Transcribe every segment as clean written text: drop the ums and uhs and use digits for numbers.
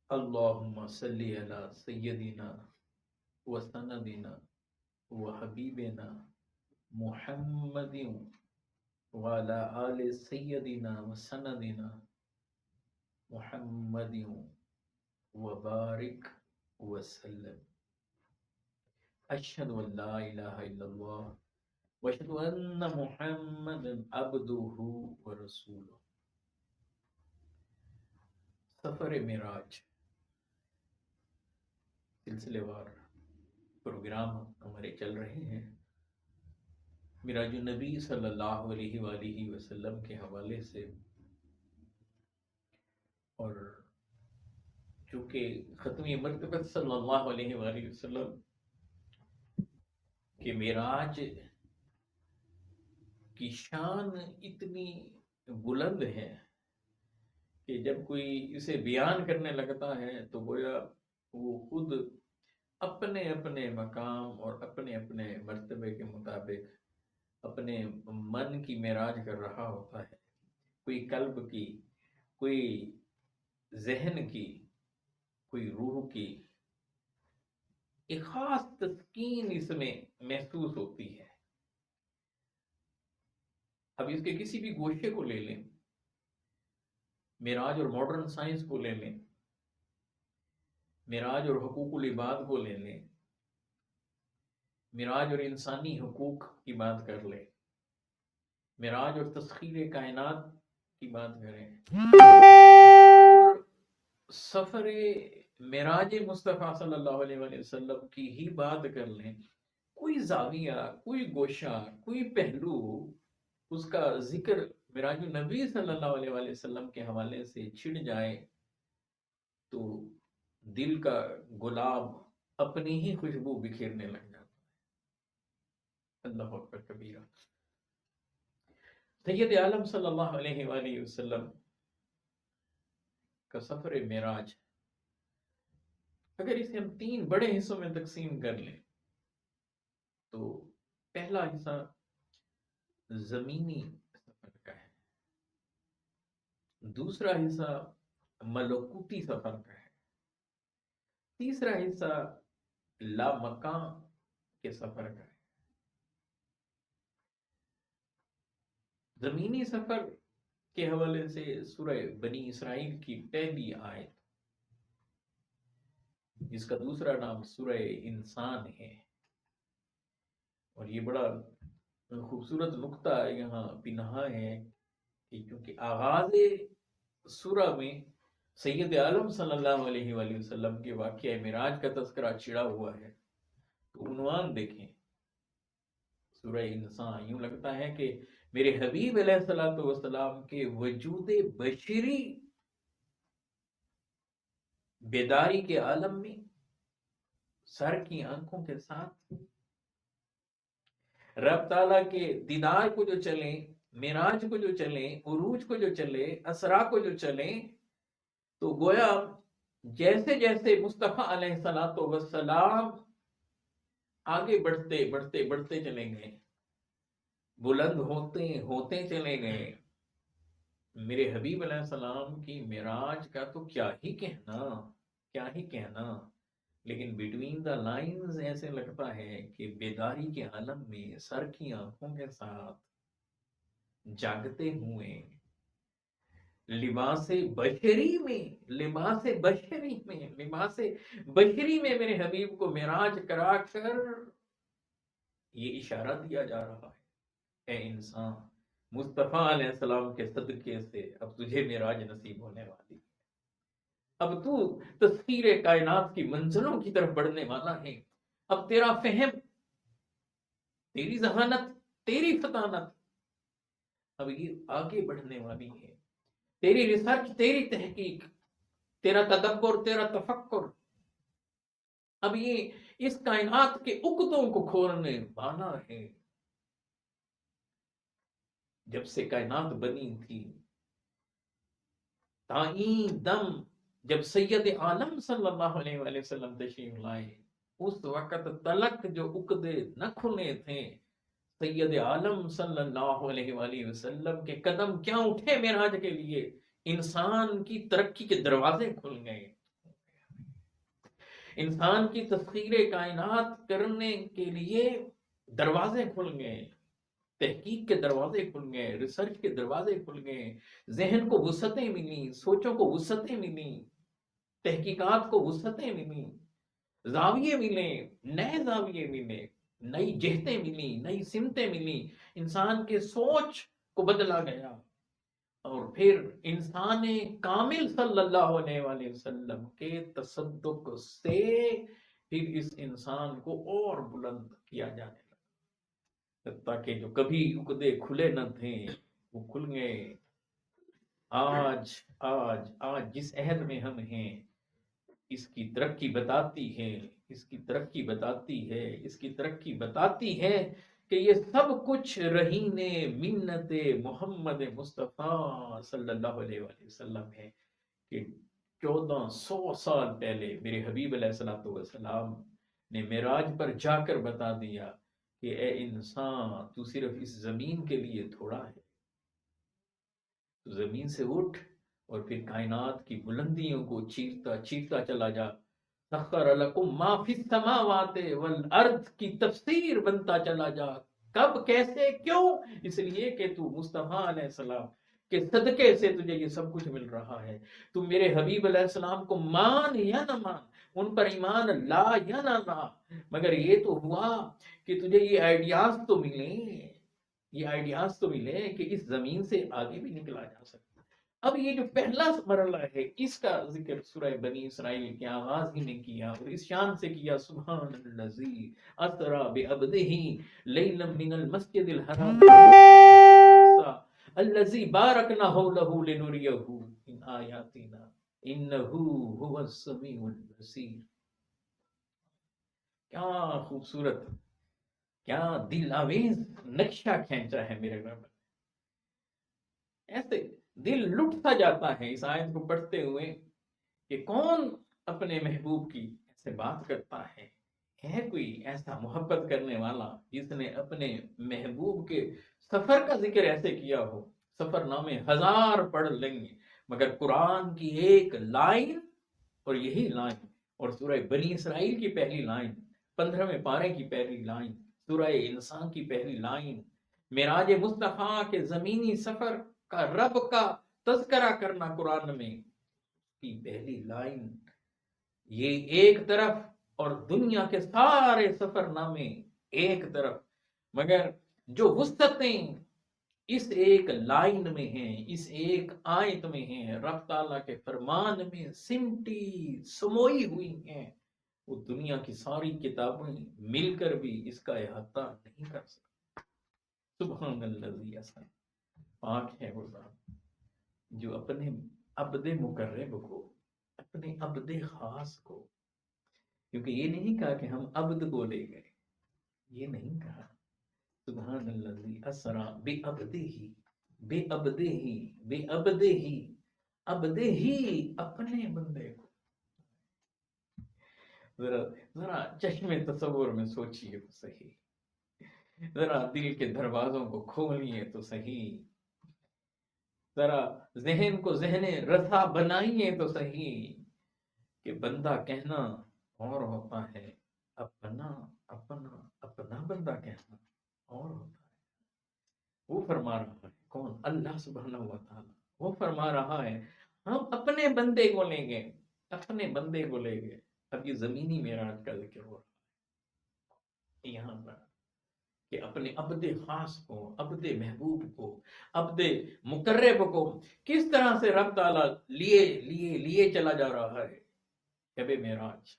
اللهم صل على سيدنا وسندنا وحبيبنا محمد وعلى آل سيدنا وسندنا محمد وبارك وسلم. أشهد أن لا إله إلا الله وأشهد أن محمدا عبده ورسوله. سفر معراج سلسلے وار پروگرام ہمارے چل رہے ہیں معراج النبی صلی اللہ علیہ وآلہ وسلم کے حوالے سے، اور چونکہ ختمی مرتبہ صلی اللہ علیہ وآلہ وسلم کہ معراج کی شان اتنی بلند ہے کہ جب کوئی اسے بیان کرنے لگتا ہے تو گویا وہ خود اپنے اپنے مقام اور اپنے اپنے مرتبے کے مطابق اپنے من کی معراج کر رہا ہوتا ہے. کوئی قلب کی، کوئی ذہن کی، کوئی روح کی، ایک خاص تسکین اس میں محسوس ہوتی ہے. اب اس کے کسی بھی گوشے کو لے لیں، معراج اور ماڈرن سائنس کو لے لیں، معراج اور حقوق العباد کو لے لیں، معراج اور انسانی حقوق کی بات کر لیں، معراج اور تسخیر کائنات کی بات کریں، سفر معراج مصطفیٰ صلی اللہ علیہ وآلہ وسلم کی ہی بات کر لیں، کوئی زاویہ، کوئی گوشہ، کوئی پہلو اس کا ذکر معراج النبی صلی اللہ علیہ وآلہ وسلم کے حوالے سے چھڑ جائے تو دل کا گلاب اپنی ہی خوشبو بکھیرنے لگ جاتا ہے. اللہ اکبر کبیرہ. سید عالم صلی اللہ علیہ وآلہ وسلم کا سفر معراج اگر اسے ہم 3 بڑے حصوں میں تقسیم کر لیں تو پہلا حصہ زمینی سفر کا ہے، دوسرا حصہ ملکوتی سفر کا ہے، تیسرا حصہ لامکان کے سفر کا ہے. زمینی سفر کے حوالے سے سورہ بنی اسرائیل کی پہلی آیت، جس کا دوسرا نام سورہ انسان ہے، اور یہ بڑا خوبصورت نقطہ یہاں پنہا ہے کہ چونکہ آغاز سورہ میں سید عالم صلی اللہ علیہ وآلہ وسلم کے واقعہ معراج کا تذکرہ چھڑا ہوا ہے تو عنوان دیکھیں سورہ انسان. یوں لگتا ہے کہ میرے حبیب علیہ الصلوۃ والسلام کے وجود بشری بیداری کے عالم میں سر کی آنکھوں کے ساتھ رب تعالیٰ کے دیدار کو جو چلیں، معراج کو جو چلیں، عروج کو جو چلے، اسرا کو جو چلیں، تو گویا جیسے جیسے مصطفیٰ علیہ الصلوۃ والسلام آگے بڑھتے بڑھتے بڑھتے چلیں گئے، بلند ہوتے ہوتے چلے گئے، میرے حبیب علیہ السلام کی معراج کا تو کیا ہی کہنا. لیکن بٹوین دا لائنز ایسے لگتا ہے کہ بیداری کے عالم میں سر کی آنکھوں کے ساتھ جاگتے ہوئے لباس بشری میں میرے حبیب کو معراج کرا کر یہ اشارہ دیا جا رہا ہے، اے انسان، مصطفیٰ علیہ السلام کے صدقے سے اب تجھے معراج نصیب ہونے والی، اب تو تسخیر کائنات کی منزلوں کی طرف بڑھنے والا ہے. اب تیرا فہم، تیری ذہانت، تیری فطانت اب یہ آگے بڑھنے والی ہے. تیری ریسرچ، تیری تحقیق، تیرا تدبر، تیرا تفکر اب یہ اس کائنات کے عقدوں کو کھولنے والا ہے. جب سے کائنات بنی تھی تائیں دم جب سید عالم صلی اللہ علیہ وآلہ وسلم تشریف لائے، اس وقت تلک جو عقدے نہ کھلے تھے، سید عالم صلی اللہ علیہ وآلہ وسلم کے قدم کیا اٹھے معراج کے لیے، انسان کی ترقی کے دروازے کھل گئے. انسان کی تسخیر کائنات کرنے کے لیے دروازے کھل گئے، تحقیق کے دروازے کھل گئے، ریسرچ کے دروازے کھل گئے، ذہن کو وسعتیں ملی، سوچوں کو وسعتیں ملی، تحقیقات کو وسعتیں ملی، زاویے ملے، نئے زاویے ملے، نئی جہتیں ملی، نئی سمتیں ملی، انسان کے سوچ کو بدلا گیا، اور پھر انسان کامل صلی اللہ علیہ وآلہ وسلم کے تصدق سے پھر اس انسان کو اور بلند کیا جانے لگا، تاکہ جو کبھی عقدے کھلے نہ تھے وہ کھل گئے۔ آج آج آج جس عہد میں ہم ہیں، اس کی ترقی بتاتی ہے، اس کی ترقی بتاتی ہے، اس کی ترقی بتاتی ہے کہ یہ سب کچھ رہین منت محمد مصطفیٰ صلی اللہ علیہ وآلہ وسلم ہے، کہ 1400 سال پہلے میرے حبیب علیہ السلام نے معراج پر جا کر بتا دیا کہ اے انسان، تو صرف اس زمین کے لیے تھوڑا ہے، تو زمین سے اٹھ اور پھر کائنات کی بلندیوں کو چیرتا چیرتا چلا جا۔ سخر لکم ما فی السماوات والارض کی تفسیر بنتا چلا جا، کب، کیسے، کیوں؟ اس لیے کہ تو مصطفیٰ علیہ السلام کے صدقے سے تجھے یہ سب کچھ مل رہا ہے۔ تو میرے حبیب علیہ السلام کو مان یا نہ مان، ان پر ایمان لا یا نہ لا، مگر یہ تو ہوا کہ تجھے یہ آئیڈیاز تو ملیں، یہ آئیڈیاز تو ملے کہ اس زمین سے آگے بھی نکلا جا سکتا۔ اب یہ جو پہلا مرحلہ ہے، اس کا ذکر سورہ بنی اسرائیل کے آغاز ہی میں کیا، اور اس شان سے کیا، سبحان الذی اسری بعبدہ لیلا من المسجد الحرام الذی بارکنا حولہ لنریہ من آیاتنا انہ هو السمیع البصیر۔ کیا خوبصورت، کیا دل آویز نقشہ کھینچا ہے میرے رب، ایسے دل لٹ سا جاتا ہے اس آیت کو پڑھتے ہوئے کہ کون اپنے محبوب کی ایسے بات کرتا ہے کوئی ایسا محبت کرنے والا جس نے اپنے محبوب کے سفر کا ذکر ایسے کیا ہو؟ سفر نامے 1000 پڑھ لیں گے مگر قرآن کی ایک لائن، اور یہی لائن، اور سورہ بنی اسرائیل کی پہلی لائن، 15ویں پارے کی پہلی لائن، سورہ انسان کی پہلی لائن، معراج مصطفیٰ کے زمینی سفر کا رب کا تذکرہ کرنا قرآن میں کی پہلی لائن، یہ ایک طرف، اور دنیا کے سارے سفر نامے ایک طرف، مگر جو وسعتیں اس ایک لائن میں ہیں، اس ایک آیت میں ہیں، رب تعالیٰ کے فرمان میں سمٹی سموئی ہوئی ہیں، وہ دنیا کی ساری کتابیں مل کر بھی اس کا احاطہ نہیں کر سکتی۔ سبحان الذی اسری، پاک ہے وہ ذات جو اپنے عبد مقرب کو، اپنے عبد خاص کو، کیونکہ یہ نہیں کہا کہ ہم عبد کو لے گئے، یہ نہیں کہا، سبحان الذی اسری بعبدہ، بے عبدہ، بے عبدہ، عبدہ اپنے بندے کو۔ ذرا چشم تصور میں سوچئے تو صحیح، ذرا دل کے دروازوں کو کھولیے تو صحیح، ذرا ذہن کو ذہن رسا بنائیے تو صحیح، کہ بندہ کہنا اور ہوتا ہے، اپنا اپنا اپنا بندہ کہنا اور ہوتا ہے۔ وہ فرما رہا ہے، کون؟ اللہ سبحانہ و تعالی، وہ فرما رہا ہے ہم اپنے بندے کو لیں گے، اپنے بندے کو لیں گے۔ اب یہ زمینی معراج کا ذکر ہو رہا ہے یہاں پر، کہ اپنے عبد خاص کو، عبد محبوب کو، عبد مقرب کو کس طرح سے رب تعالیٰ لیے چلا جا رہا ہے شب معراج،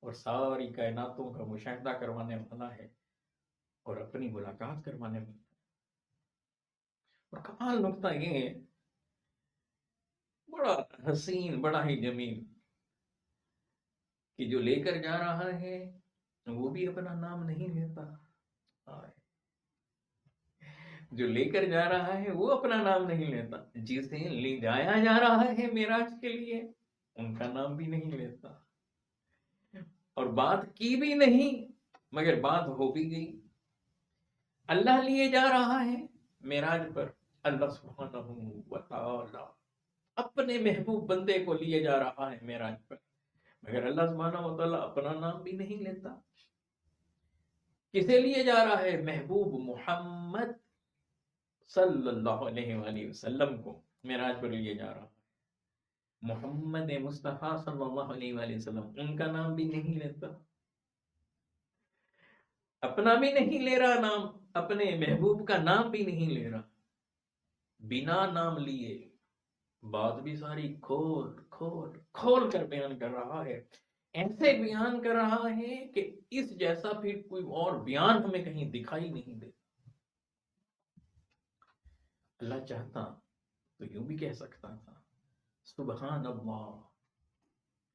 اور ساری کائناتوں کا مشاہدہ کروانے والا ہے، اور اپنی ملاقات کروانے والا ہے۔ اور کمال نقطہ یہ ہے، بڑا حسین، بڑا ہی جمیل، کہ جو لے کر جا رہا ہے وہ بھی اپنا نام نہیں لیتا، جو لے کر جا رہا ہے وہ اپنا نام نہیں لیتا، جسے لے جایا جا رہا ہے معراج کے لیے ان کا نام بھی نہیں لیتا، اور بات کی بھی نہیں مگر بات ہو بھی گئی۔ اللہ لیے جا رہا ہے معراج پر، اللہ سبحانہ و تعالی اپنے محبوب بندے کو لیے جا رہا ہے معراج پر، مگر اللہ سبحانہ و تعالیٰ اپنا نام بھی نہیں لیتا. کسے لیے جا رہا ہے؟ محبوب محمد صلی اللہ علیہ وآلہ وسلم کو معراج پر لیے جا رہا ہے. محمد مصطفیٰ صلی اللہ علیہ وآلہ وسلم، ان کا نام بھی نہیں لیتا، اپنا بھی نہیں لے رہا نام، اپنے محبوب کا نام بھی نہیں لے رہا. بنا نام لیے بات بھی ساری کھول کھول کھول کر بیان کر رہا ہے. ایسے بیان کر رہا ہے کہ اس جیسا پھر کوئی اور بیان ہمیں کہیں دکھائی نہیں دے. اللہ چاہتا تو یوں بھی کہہ سکتا تھا سبحان اللہ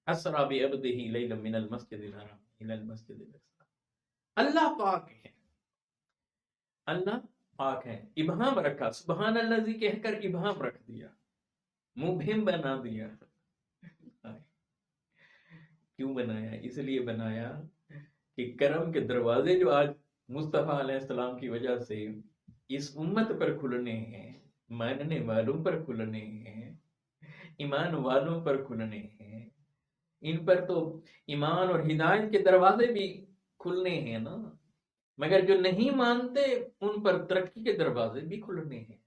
اسرا بعبدہ لیلا من المسجد الحرام الى المسجد الاقصى. اللہ پاک ہے، اللہ پاک ہے. ابہام رکھا، سبحان الذی کہہ کر ابہام رکھ دیا، مبہم بنا دیا. کیوں بنایا؟ اس لیے بنایا کہ کرم کے دروازے جو آج مصطفیٰ علیہ السلام کی وجہ سے اس امت پر کھلنے ہیں، ماننے والوں پر کھلنے ہیں، ایمان والوں پر کھلنے ہیں، ان پر تو ایمان اور ہدایت کے دروازے بھی کھلنے ہیں نا. مگر جو نہیں مانتے ان پر ترقی کے دروازے بھی کھلنے ہیں.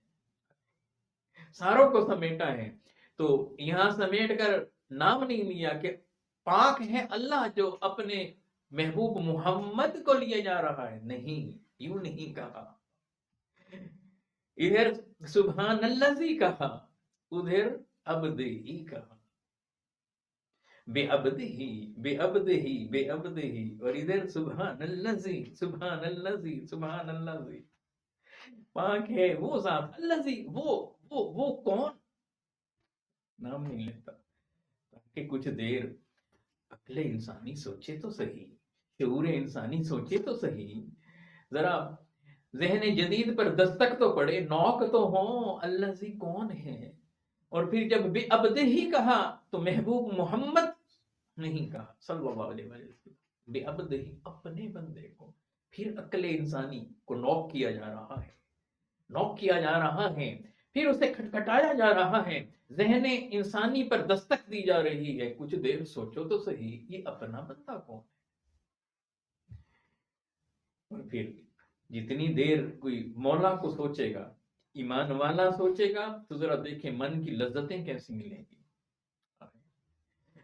ساروں کو سمیٹا ہے. تو یہاں سمیٹ کر نام نہیں لیا کہ پاک ہے اللہ جو اپنے محبوب محمد کو لیے جا رہا ہے. نہیں، یوں نہیں کہا. ادھر سبحان الذی کہا، ادھر عبدہ کہا، بے عبدہ بے عبدہ بے عبدہ، اور ادھر سبحان الذی سبحان الذی سبحان الذی. پاک ہے وہ ذات، الذی وہ کون؟ نام نہیں لیتا تاکہ کچھ دیر عقل انسانی سوچے تو صحیح، شعور انسانی سوچے تو صحیح، ذرا ذہن جدید پر دستک تو پڑے، نوک تو ہوں الذی کون ہے. اور پھر جب بے عبدہ ہی کہا تو محبوب محمد نہیں کہا صلی اللہ علیہ وسلم، بے عبدہ ہی اپنے بندے کو. پھر عقل انسانی کو نوک کیا جا رہا ہے، نوک کیا جا رہا ہے، پھر اسے کھٹکھٹایا جا رہا ہے، ذہن انسانی پر دستک دی جا رہی ہے. کچھ دیر سوچو تو صحیح، یہ اپنا بندہ کون ہے. اور پھر جتنی دیر کوئی مولا کو سوچے گا، ایمان والا سوچے گا، تو ذرا دیکھیں من کی لذتیں کیسی ملیں گی،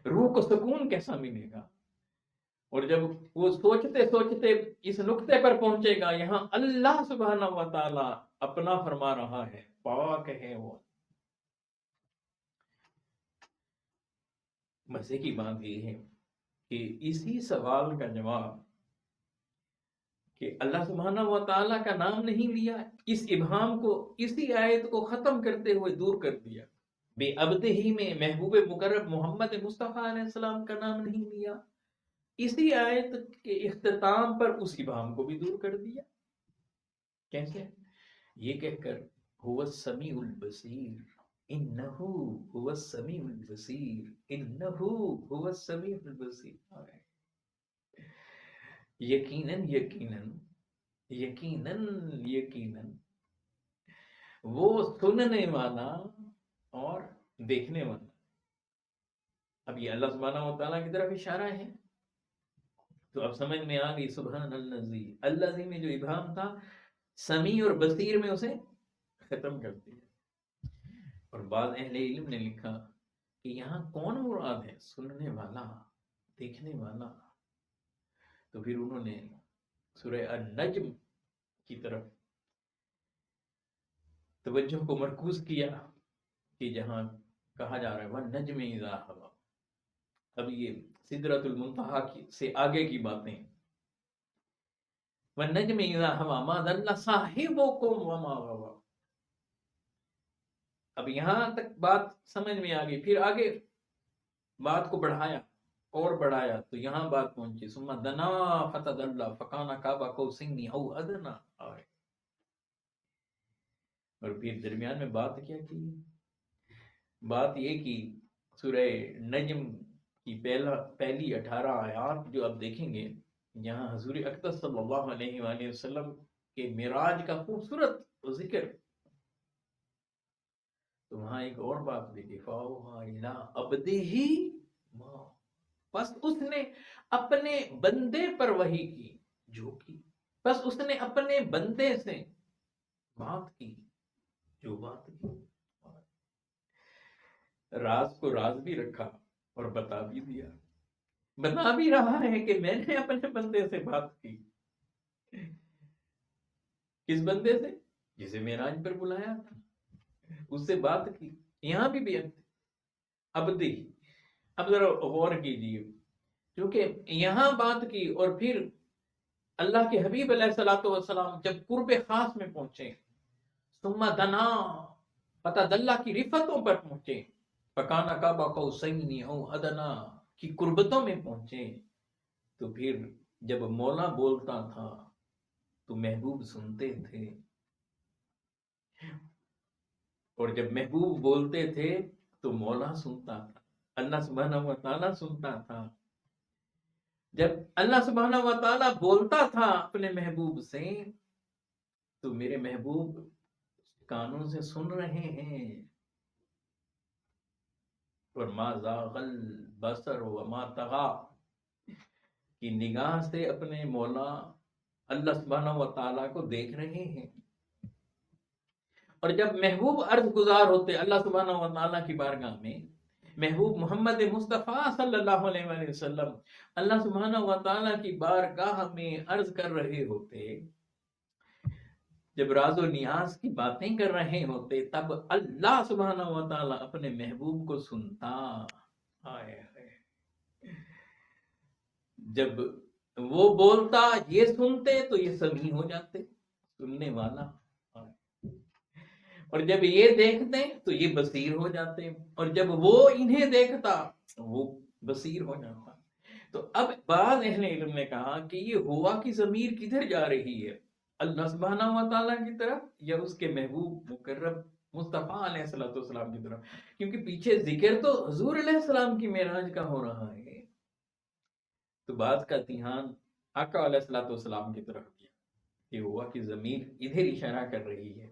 روح کو سکون کیسا ملے گا. اور جب وہ سوچتے سوچتے اس نقطے پر پہنچے گا، یہاں اللہ سبحانہ و تعالی اپنا فرما رہا ہے، پاک ہے وہ. مزے کی بات یہ ہے کہ اسی سوال کا جواب کہ اللہ سبحانہ و تعالیٰ کا نام نہیں لیا، اس ابہام کو اسی آیت کو ختم کرتے ہوئے دور کر دیا. بے عبدہ ہی میں محبوب مقرب محمد مصطفیٰ علیہ السلام کا نام نہیں لیا، اسی آیت کے اختتام پر اس ابہام کو بھی دور کر دیا. کیسے؟ یہ کہہ کر هو السمیع البصیر، انہ هو السمیع البصیر، انہ هو السمیع البصیر. یقیناً یقیناً یقیناً یقیناً وہ سننے والا اور دیکھنے والا. اب یہ اللہ سبحانہ و تعالیٰ کی طرف اشارہ ہے، تو اب سمجھ میں آ گئی سبحان الذی. الذی میں جو ابہام تھا سمیع اور بصیر میں اسے ختم کر دیا. اور بعض اہل علم نے لکھا کہ یہاں کون مراد ہے؟ سننے والا، دیکھنے والا. تو پھر انہوں نے سورہ النجم کی طرف توجہ کو مرکوز کیا کہ جہاں کہا جا رہا ہے وَالنَّجْمِ إِذَا هَوَىٰ. اب یہ سدرۃ المنتہا سے آگے کی باتیں. وَالنَّجْمِ إِذَا هَوَىٰ مَا ضَلَّ صَاحِبُكُمْ وَمَا غَوَىٰ. اب یہاں تک بات سمجھ میں آ گئی، پھر آگے بات کو بڑھایا اور بڑھایا تو یہاں بات پہنچی ثم دنا فتدلى فكان قاب قوسين او ادنى. اور پھر درمیان میں بات کیا کی؟ بات یہ کی سورہ نجم کی پہلی 18 آیات جو اب دیکھیں گے، یہاں حضور اقدس صلی اللہ علیہ وآلہ وسلم کے معراج کا خوبصورت ذکر. تو وہاں ایک اور بات بھی کہ فَأَوْحَىٰ إِلَىٰ عَبْدِهِ مَا. بس اس نے اپنے بندے پر وحی کی جو کی، بس اس نے اپنے بندے سے بات کی جو بات کی، راز کو راز بھی رکھا اور بتا بھی دیا، بتا بھی رہا ہے کہ میں نے اپنے بندے سے بات کی۔ کس بندے سے؟ جسے معراج پر بلایا تھا، اس سے بات کی۔ یہاں بھی ابدی، اب ذرا غور کیجیے، کیونکہ یہاں بات کی اور پھر اللہ کے حبیب علیہ الصلوۃ والسلام جب قرب خاص میں پہنچے، ثم دنا فتدلی کی رفتوں پر پہنچے، فکان قاب قوسین او ادنا کی قربتوں میں پہنچے، تو پھر جب مولا بولتا تھا تو محبوب سنتے تھے، اور جب محبوب بولتے تھے تو مولا سنتا تھا، اللہ سبحانہ و تعالیٰ سنتا تھا۔ جب اللہ سبحانہ و تعالیٰ بولتا تھا اپنے محبوب سے تو میرے محبوب کانوں سے سن رہے ہیں، اور ما زاغ البصر وما طغى کی نگاہ سے اپنے مولا اللہ سبحانہ و تعالیٰ کو دیکھ رہے ہیں۔ اور جب محبوب عرض گزار ہوتے اللہ سبحانہ و تعالیٰ کی بارگاہ میں، محبوب محمد مصطفیٰ صلی اللہ علیہ وآلہ وسلم اللہ سبحانہ و تعالیٰ کی بارگاہ میں عرض کر رہے ہوتے، جب راز و نیاز کی باتیں کر رہے ہوتے، تب اللہ سبحانہ و تعالیٰ اپنے محبوب کو سنتا۔ آئے آئے، جب وہ بولتا یہ سنتے تو یہ سمیع ہو جاتے، سننے والا، اور جب یہ دیکھتے تو یہ بصیر ہو جاتے، اور جب وہ انہیں دیکھتا وہ بصیر ہو جاتا۔ تو اب بعض اہل علم نے کہا کہ یہ ہوا کی ضمیر کدھر جا رہی ہے، اللہ سبحانہ و تعالیٰ کی طرف یا اس کے محبوب مکرم مصطفیٰ علیہ السلام کی طرف؟ کیونکہ پیچھے ذکر تو حضور علیہ السلام کی معراج کا ہو رہا ہے، تو بعض کا دھیان آقا علیہ السلام کی طرف کیا کہ ہوا کی ضمیر ادھر اشارہ کر رہی ہے،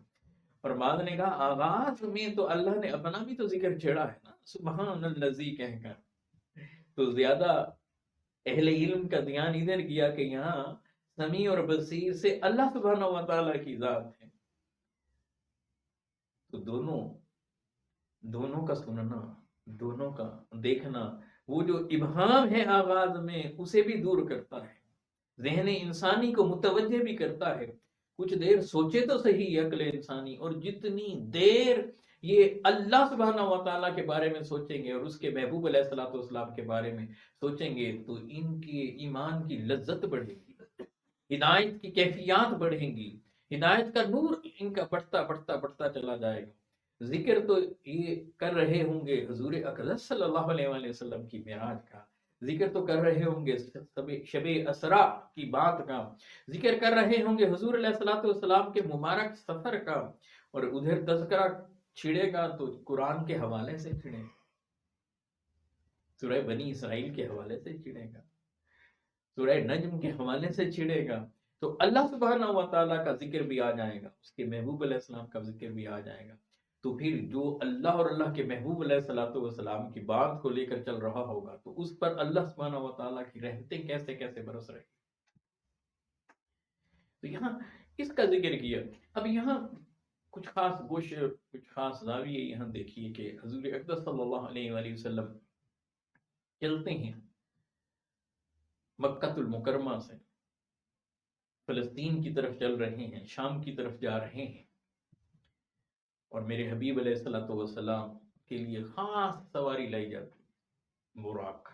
اور بعض نے کہا آغاز میں تو اللہ نے اپنا بھی تو ذکر چھیڑا ہے نا، سبحان الذی کہہ کر، تو زیادہ اہل علم کا دھیان ادھر گیا کہ یہاں سمیع اور بصیر سے اللہ سبحانہ و تعالیٰ کی ذات ہے، تو دونوں کا سننا، دونوں کا دیکھنا، وہ جو ابہام ہے آغاز میں اسے بھی دور کرتا ہے، ذہن انسانی کو متوجہ بھی کرتا ہے، کچھ دیر سوچے تو صحیح عقل انسانی، اور جتنی دیر یہ اللہ سبحانہ و تعالیٰ کے بارے میں سوچیں گے اور اس کے محبوب علیہ السلام کے بارے میں سوچیں گے تو ان کے ایمان کی لذت بڑھے گی، ہدایت کی کیفیات بڑھیں گی، ہدایت کا نور ان کا بڑھتا بڑھتا بڑھتا چلا جائے گا۔ ذکر تو یہ کر رہے ہوں گے حضور اقدس صلی اللہ علیہ وآلہ وسلم کی معراج کا، ذکر تو کر رہے ہوں گے شب اسرا کی بات کا، ذکر کر رہے ہوں گے حضور علیہ السلام کے مبارک سفر کا، اور ادھر تذکرہ چھڑے گا تو قرآن کے حوالے سے چھڑے گا، سورہ بنی اسرائیل کے حوالے سے چھڑے گا، سورہ نجم کے حوالے سے چھڑے گا، تو اللہ سبحانہ و تعالیٰ کا ذکر بھی آ جائے گا، اس کے محبوب علیہ السلام کا ذکر بھی آ جائے گا، تو پھر جو اللہ اور اللہ کے محبوب علیہ السلام کی بات کو لے کر چل رہا ہوگا تو اس پر اللہ سبحانہ و تعالیٰ کی رحمتیں کیسے کیسے برس رہی۔ تو یہاں اس کا ذکر کیا۔ اب یہاں کچھ خاص گوش، کچھ خاص زاویے یہاں دیکھیے کہ حضور اقدس صلی اللہ علیہ وآلہ وسلم چلتے ہیں مکہ المکرمہ سے فلسطین کی طرف چل رہے ہیں، شام کی طرف جا رہے ہیں، اور میرے حبیب علیہ السلام کے لیے خاص سواری لائی جاتی براق،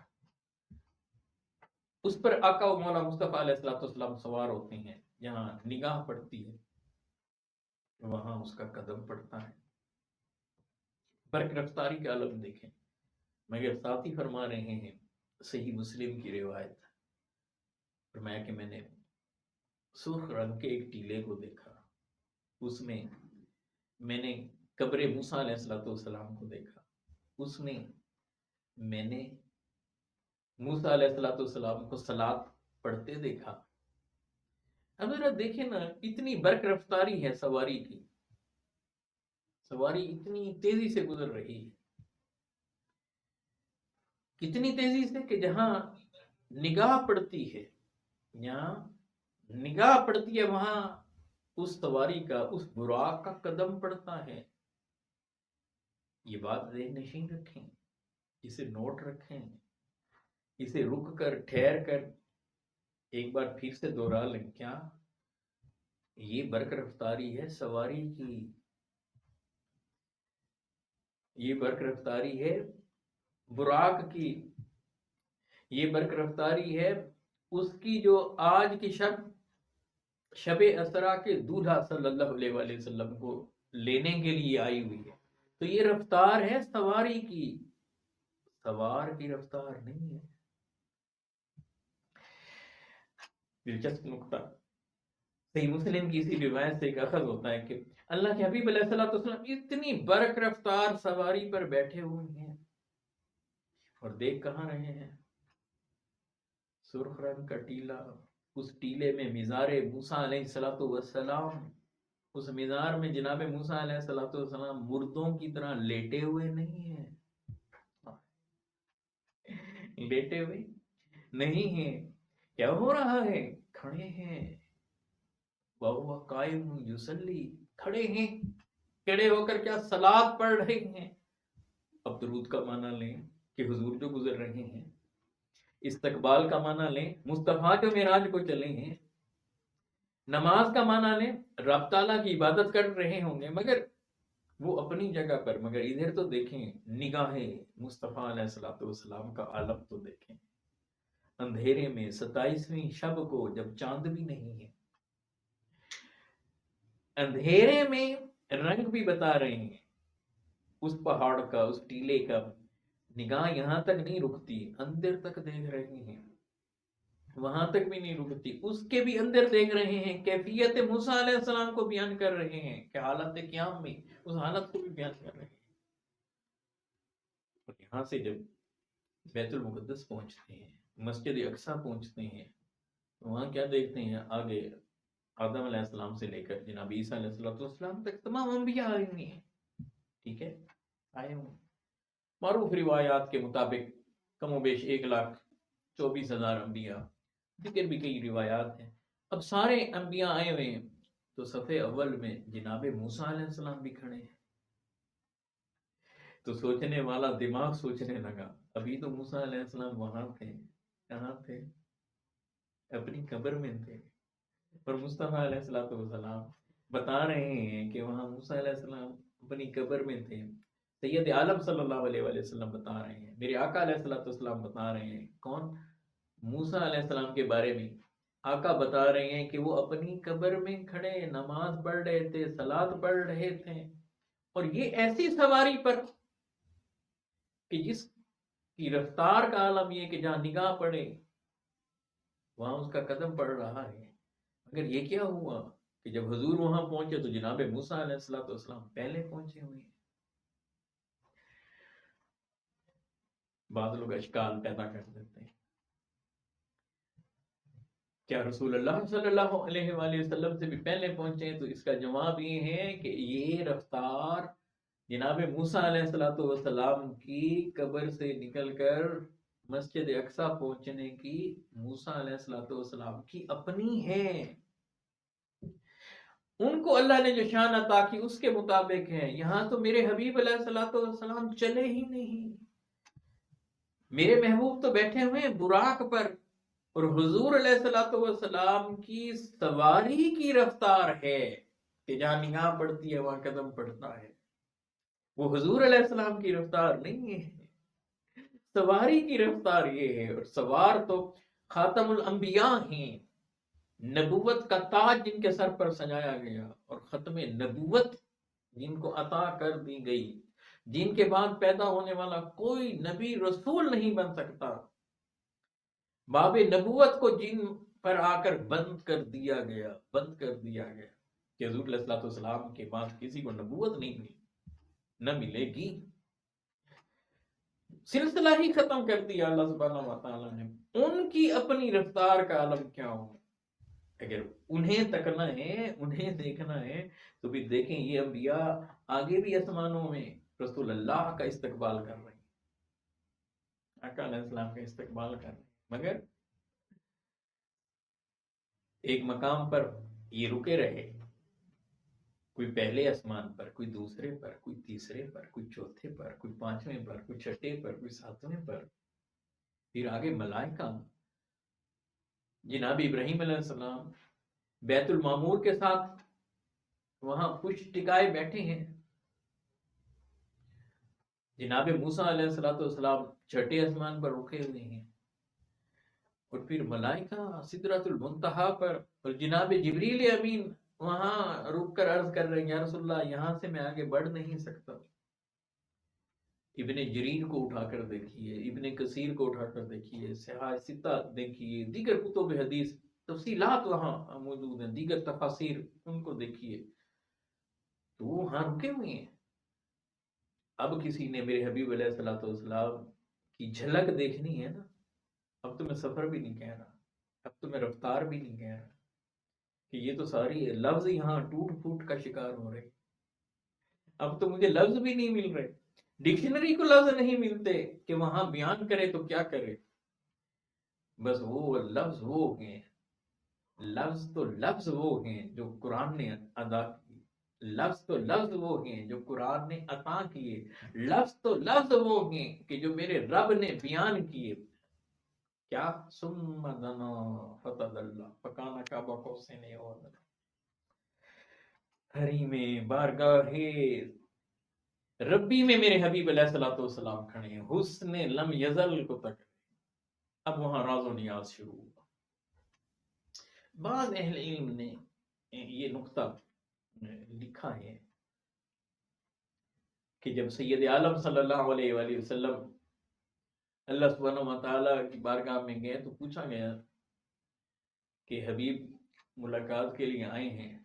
اس پر آقا و مولا مصطفیٰ علیہ السلام سوار ہوتے ہیں، جہاں نگاہ پڑتی ہے وہاں اس کا قدم پڑتا ہے، برق رفتاری کا عالم دیکھیں، مگر ساتھ ہی فرما رہے ہیں صحیح مسلم کی روایت، فرمایا کہ میں نے سرخ رنگ کے ایک ٹیلے کو دیکھا، اس میں نے قبر موسیٰ علیہ السلام کو دیکھا، اس میں نے موسیٰ علیہ السلام کو صلاۃ پڑھتے دیکھا۔ اب ذرا دیکھیں نا، اتنی برق رفتاری ہے سواری کی، سواری اتنی تیزی سے گزر رہی ہے کتنی تیزی سے کہ جہاں نگاہ پڑتی ہے، یہاں نگاہ پڑتی ہے، وہاں اس سواری کا، اس براق کا قدم پڑتا ہے۔ یہ بات ذہن نشین رکھیں، اسے نوٹ رکھیں، اسے رک کر ٹھہر کر ایک بار پھر سے دوہرا لیں۔ کیا یہ برق رفتاری ہے سواری کی؟ یہ برق رفتاری ہے براق کی، یہ برق رفتاری ہے اس کی جو آج کی شب اسرا کے دولہا صلی اللہ علیہ وآلہ وسلم کو لینے کے لیے آئی ہوئی ہے۔ تو یہ رفتار ہے سواری کی، سوار کی رفتار نہیں ہے۔ دلچسپ نقطہ، صحیح مسلم کی اسی روایت سے ایک اخذ ہوتا ہے کہ اللہ کے حبیب علیہ الصلوۃ والسلام اتنی برق رفتار سواری پر بیٹھے ہوئے ہیں اور دیکھ کہاں رہے ہیں؟ سرخ رنگ کا ٹیلا، اس ٹیلے میں مزار موسیٰ علیہ الصلوۃ والسلام، اس مزار میں جناب موسیٰ علیہ الصلوۃ والسلام مردوں کی طرح لیٹے ہوئے نہیں ہیں، لیٹے ہوئے نہیں ہیں۔ کیا ہو رہا ہے؟ کھڑے ہیں، وَهُوَ قَائِمٌ يُصَلِّي، کھڑے ہیں، کھڑے ہو کر کیا صلاۃ پڑھ رہے ہیں۔ اب درود کا معنی لیں کہ حضور جو گزر رہے ہیں، استقبال کا معنی لیں مصطفیٰ جو معراج کو چلے ہیں، نماز کا معنی لیں رب تعالیٰ کی عبادت کر رہے ہوں گے، مگر وہ اپنی جگہ پر، مگر ادھر تو دیکھیں نگاہیں مصطفیٰ علیہ الصلوۃ والسلام کا عالم تو دیکھیں۔ اندھیرے میں 27ویں شب کو جب چاند بھی نہیں ہے، اندھیرے میں رنگ بھی بتا رہے ہیں اس پہاڑ کا، اس ٹیلے کا، نگاہ یہاں تک نہیں رکتی، اندر تک دیکھ رہے ہیں، وہاں تک بھی نہیں رکتی، اس کے بھی اندر دیکھ رہے ہیں، کیفیت موسیٰ علیہ السلام کو بیان کر رہے ہیں کہ حالت قیام میں اس حالت کو بھی بیان کر رہے ہیں۔ اور یہاں سے جب بیت المقدس پہنچتے ہیں، مسجد اقصیٰ پہنچتے ہیں، وہاں کیا دیکھتے ہیں؟ آگے آدم علیہ السلام سے لے کر جناب عیسیٰ علیہ السلام تک تمام انبیاء آئے ہوئے ہیں، ٹھیک ہے، آئے ہوئے۔ معروف روایات کے مطابق کم و بیش 1,24,000 انبیاء، ذکر بھی کئی روایات ہیں۔ اب سارے انبیاء آئے ہوئے ہیں تو صف اول میں جناب موسیٰ علیہ السلام بھی کھڑے ہیں۔ تو سوچنے والا دماغ سوچنے لگا، ابھی تو موسیٰ علیہ السلام وہاں تھے، کہاں تھے؟ اپنی قبر میں تھے، اور مصطفیٰ علیہ السلام بتا رہے ہیں کہ وہاں موسیٰ علیہ السلام اپنی قبر میں تھے۔ سید عالم صلی اللہ علیہ وآلہ وسلم بتا رہے ہیں، میرے آقا علیہ السلام بتا رہے ہیں، کون؟ موسیٰ علیہ السلام کے بارے میں آقا بتا رہے ہیں کہ وہ اپنی قبر میں کھڑے نماز پڑھ رہے تھے، صلاۃ پڑھ رہے تھے، اور یہ ایسی سواری پر کہ جس کی رفتار کا عالم یہ کہ جہاں نگاہ پڑے وہاں اس کا قدم پڑ رہا ہے۔ مگر یہ کیا ہوا کہ جب حضور وہاں پہنچے تو جناب موسیٰ علیہ السلام پہلے پہنچے ہوئے ہیں۔ بعض لوگ اشکال پیدا کر دیتے ہیں، کیا رسول اللہ صلی اللہ علیہ وآلہ وسلم سے بھی پہلے پہنچے ہیں؟ تو اس کا جواب یہ ہے کہ یہ رفتار جناب موسیٰ علیہ السلام کی قبر سے نکل کر مسجد اقصیٰ پہنچنے کی موسیٰ علیہ السلام کی اپنی ہے۔ ان کو اللہ نے جو شان عطا کی اس کے مطابق ہے۔ یہاں تو میرے حبیب علیہ السلام چلے ہی نہیں، میرے محبوب تو بیٹھے ہوئے ہیں براق پر، اور حضور علیہ السلام کی سواری کی رفتار ہے کہ جہاں نگاہ پڑتی ہے وہاں قدم پڑتا ہے۔ وہ حضور علیہ السلام کی رفتار نہیں ہے، سواری کی رفتار یہ ہے۔ اور سوار تو خاتم الانبیاء ہیں، نبوت کا تاج جن کے سر پر سجایا گیا، اور ختم نبوت جن کو عطا کر دی گئی، جن کے بعد پیدا ہونے والا کوئی نبی رسول نہیں بن سکتا، باب نبوت کو جن پر آ کر بند کر دیا گیا کہ حضور علیہ السلام کے بعد کسی کو نبوت نہیں ملی، نہ ملے گی، سلسلہ ہی ختم کر دیا اللہ سبحانہ و تعالیٰ نے۔ ان کی اپنی رفتار کا عالم کیا ہو؟ اگر انہیں تکنا ہے، انہیں دیکھنا ہے، تو بھی دیکھیں یہ انبیاء آگے بھی آسمانوں میں رسول اللہ کا استقبال کر رہے ہیں، آقا علیہ السلام کا استقبال کر رہے ہیں، مگر ایک مقام پر یہ رکے رہے، کوئی پہلے آسمان پر، کوئی دوسرے پر، کوئی تیسرے پر، کوئی چوتھے پر، کوئی پانچویں پر، کوئی چھٹے پر، کوئی ساتویں پر، پھر آگے ملائکہ جناب ابراہیم علیہ السلام بیت المعمور کے ساتھ وہاں کچھ ٹکائے بیٹھے ہیں، جناب موسیٰ علیہ السلام چھٹے آسمان پر رکے ہوئے ہیں، اور پھر ملائکہ سدرۃ المنتہا پر، اور جناب جبریل امین وہاں رک کر عرض کر رہے ہیں یا رسول اللہ یہاں سے میں آگے بڑھ نہیں سکتا۔ ابن جریر کو اٹھا کر دیکھیے، ابن کثیر کو اٹھا کر دیکھیے، صحاح ستہ دیکھیے، دیگر کتب حدیث تفصیلات وہاں موجود ہیں، دیگر تفاسیر ان کو دیکھیے، تو وہ وہاں رکے ہوئے ہیں۔ اب کسی نے میرے حبیب علیہ السلام کی جھلک دیکھنی ہے نا، اب تو میں سفر بھی نہیں کہہ رہا، اب تو میں رفتار بھی نہیں کہہ رہا، کہ یہ تو ساری لفظ یہاں ٹوٹ پھوٹ کا شکار ہو رہے، اب تو مجھے لفظ بھی نہیں مل رہے، ڈکشنری کو لفظ نہیں ملتے کہ وہاں بیان کرے تو کیا کرے، بس وہ لفظ وہ ہیں، لفظ تو لفظ وہ ہیں جو قرآن نے ادا کیے، لفظ تو لفظ وہ ہیں جو قرآن نے عطا کیے، لفظ تو لفظ وہ ہیں کہ جو میرے رب نے بیان کیے۔ کیا ثم دنا فتدلی فکان قاب قوسین او ادنی، حریم بارگاہ ربی میں میرے حبیب علیہ السلام کھڑے ہیں، حسن لم یزل کو تک، اب وہاں راز و نیاز شروع ہوا۔ بعض اہل علم نے یہ نقطہ لکھا ہے کہ جب سید عالم صلی اللہ علیہ وآلہ وسلم اللہ سبحانہ و تعالیٰ کی بارگاہ میں گئے تو پوچھا گیا کہ حبیب ملاقات کے لیے آئے ہیں،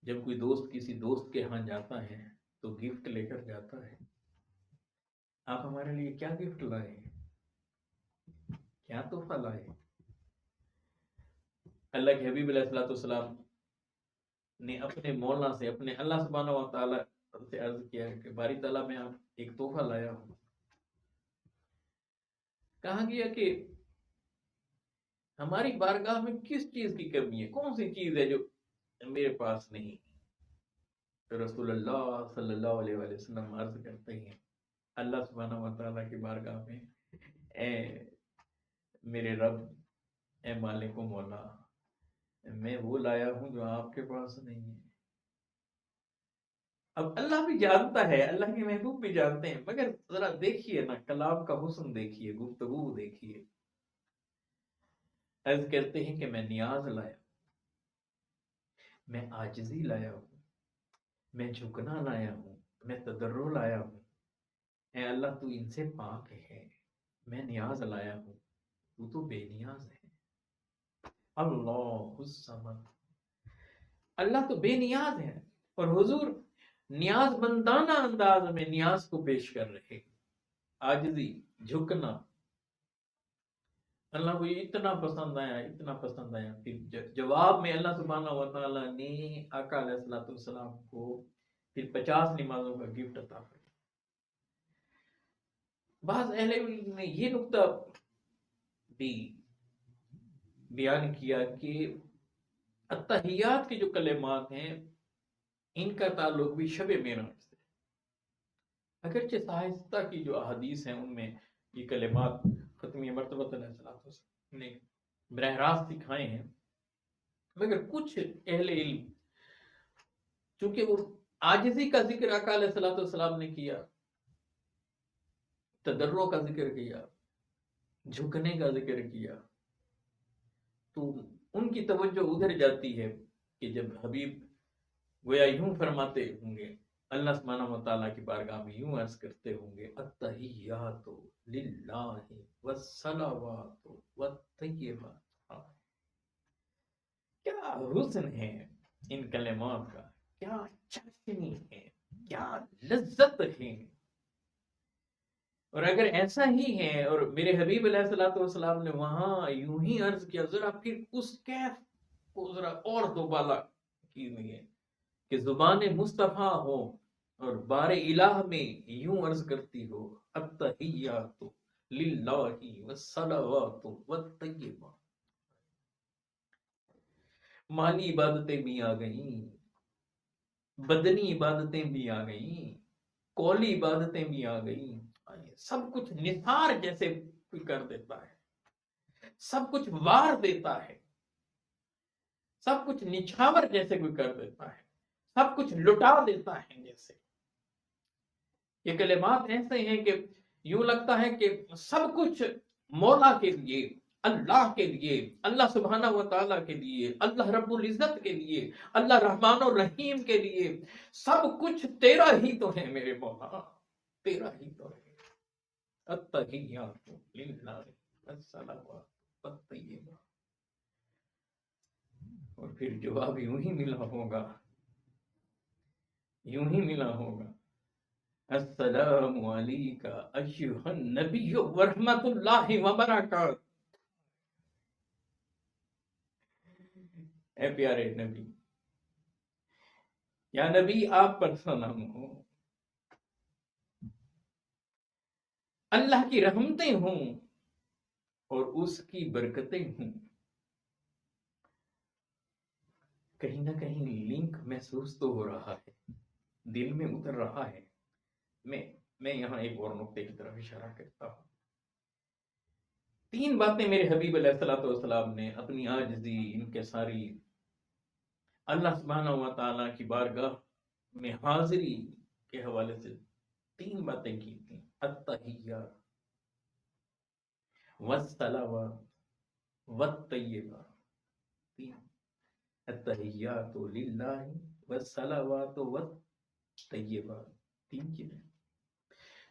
جب کوئی دوست کسی دوست کے ہاں جاتا ہے تو گفٹ لے کر جاتا ہے، آپ ہمارے لیے کیا گفٹ لائے، کیا تحفہ لائے؟ اللہ کے حبیب علیہ السلام نے اپنے مولا سے، اپنے اللہ سبحانہ و تعالیٰ سے عرض کیا کہ باری تعالیٰ میں آپ ایک تحفہ لایا ہوں۔ کہا گیا کہ ہماری بارگاہ میں کس چیز کی کمی ہے، کون سی چیز ہے جو میرے پاس نہیں؟ تو رسول اللہ صلی اللہ علیہ وآلہ وسلم عرض کرتے ہیں اللہ سبحانہ و تعالیٰ کی بارگاہ میں، اے میرے رب، اے مالک و مولا، میں وہ لایا ہوں جو آپ کے پاس نہیں ہے۔ اب اللہ بھی جانتا ہے، اللہ کے محبوب بھی جانتے ہیں، مگر ذرا دیکھیے نا، کلام کا حسن دیکھیے، گفتگو دیکھیے۔ عرض کرتے ہیں کہ میں نیاز لایا، میں عاجزی لایا ہوں، میں جھکنا لایا ہوں، میں تضرع لایا ہوں۔ اے اللہ تو ان سے پاک ہے، میں نیاز لایا ہوں، تو بے نیاز ہے۔ اللہ الصمد، اللہ تو بے نیاز ہے، اور حضور نیاز مندانہ انداز میں نیاز کو پیش کر رہے، عاجزی، جھکنا۔ اللہ کو یہ اتنا پسند آیا، اتنا پسند آیا، پھر جواب میں اللہ سبحانہ و تعالیٰ نے آقا علیہ السلام کو پھر 50 نمازوں کا گفٹ عطا کیا۔ بعض اہل علم نے یہ نقطہ بھی بیان کیا کہ التحیات کے جو کلمات ہیں ان کا تعلق بھی شب معراج سے، اگرچہ صحاح کی جو احادیث ہیں ان میں یہ کلمات ختمی مرتبہ علیہ السلام نے براہ راست سکھائے ہیں، مگر کچھ اہل علم چونکہ وہ عاجزی کا ذکر آقا علیہ السلام نے کیا، تضرع کا ذکر کیا، جھکنے کا ذکر کیا، تو ان کی توجہ ادھر جاتی ہے کہ جب حبیب گویا یوں فرماتے ہوں گے، اللہ سبحانہ و تعالیٰ کی بارگاہ میں یوں عرض کرتے ہوں گے التحیات للہ والصلوات والطیبات، کیا حسن ہے ان کلمات کا، کیا چاشنی ہے، کیا لذت ہے۔ اور اگر ایسا ہی ہے، اور میرے حبیب علیہ السلام نے وہاں یوں ہی عرض کیا، ذرا پھر اس کیف کو ذرا اور دوبالا کیجیے کہ زبان مصطفیٰ ہو اور بار الہ میں یوں عرض کرتی ہو التحیات للہ والصلوات والطیبات. مالی عبادتیں بھی آ گئیں، بدنی عبادتیں بھی آ گئیں، قولی عبادتیں بھی آ گئیں. سب کچھ نثار جیسے کوئی کر دیتا ہے، سب کچھ وار دیتا ہے، سب کچھ نچھاور جیسے کوئی کر دیتا ہے، سب کچھ لٹا دیتا ہے. جیسے یہ کلمات ایسے ہیں کہ یوں لگتا ہے کہ سب کچھ مولا کے لیے، اللہ کے لیے، اللہ سبحانہ و تعالیٰ کے لیے، اللہ رب العزت کے لیے، اللہ رحمان الرحیم کے لیے، سب کچھ تیرا ہی تو ہے میرے مولا، تیرا ہی تو ہے. التحیات للہ الصلوات والطیبات. اور پھر جواب یوں ہی ملا ہوگا، یوں ہی ملا ہوگا السلام علیکہ ایھا النبی ورحمۃ اللہ وبرکاتہ. اے پیارے نبی، یا نبی آپ پر سلام ہو، اللہ کی رحمتیں ہوں اور اس کی برکتیں ہوں. کہیں نہ کہیں لنک محسوس تو ہو رہا ہے، دل میں اتر رہا ہے. میں یہاں ایک اور نقطے کی طرف اشارہ کرتا ہوں. 3 باتیں میرے حبیب علیہ الصلوۃ والسلام نے اپنی عاجزی، انکساری، اللہ سبحانہ و تعالیٰ کی بارگاہ میں حاضری کے حوالے سے 3 باتیں کی تھیں. التحیات والصلوات والطیبات. 3 التحیات للہ والصلوات والطیبات. 3 چیزیں.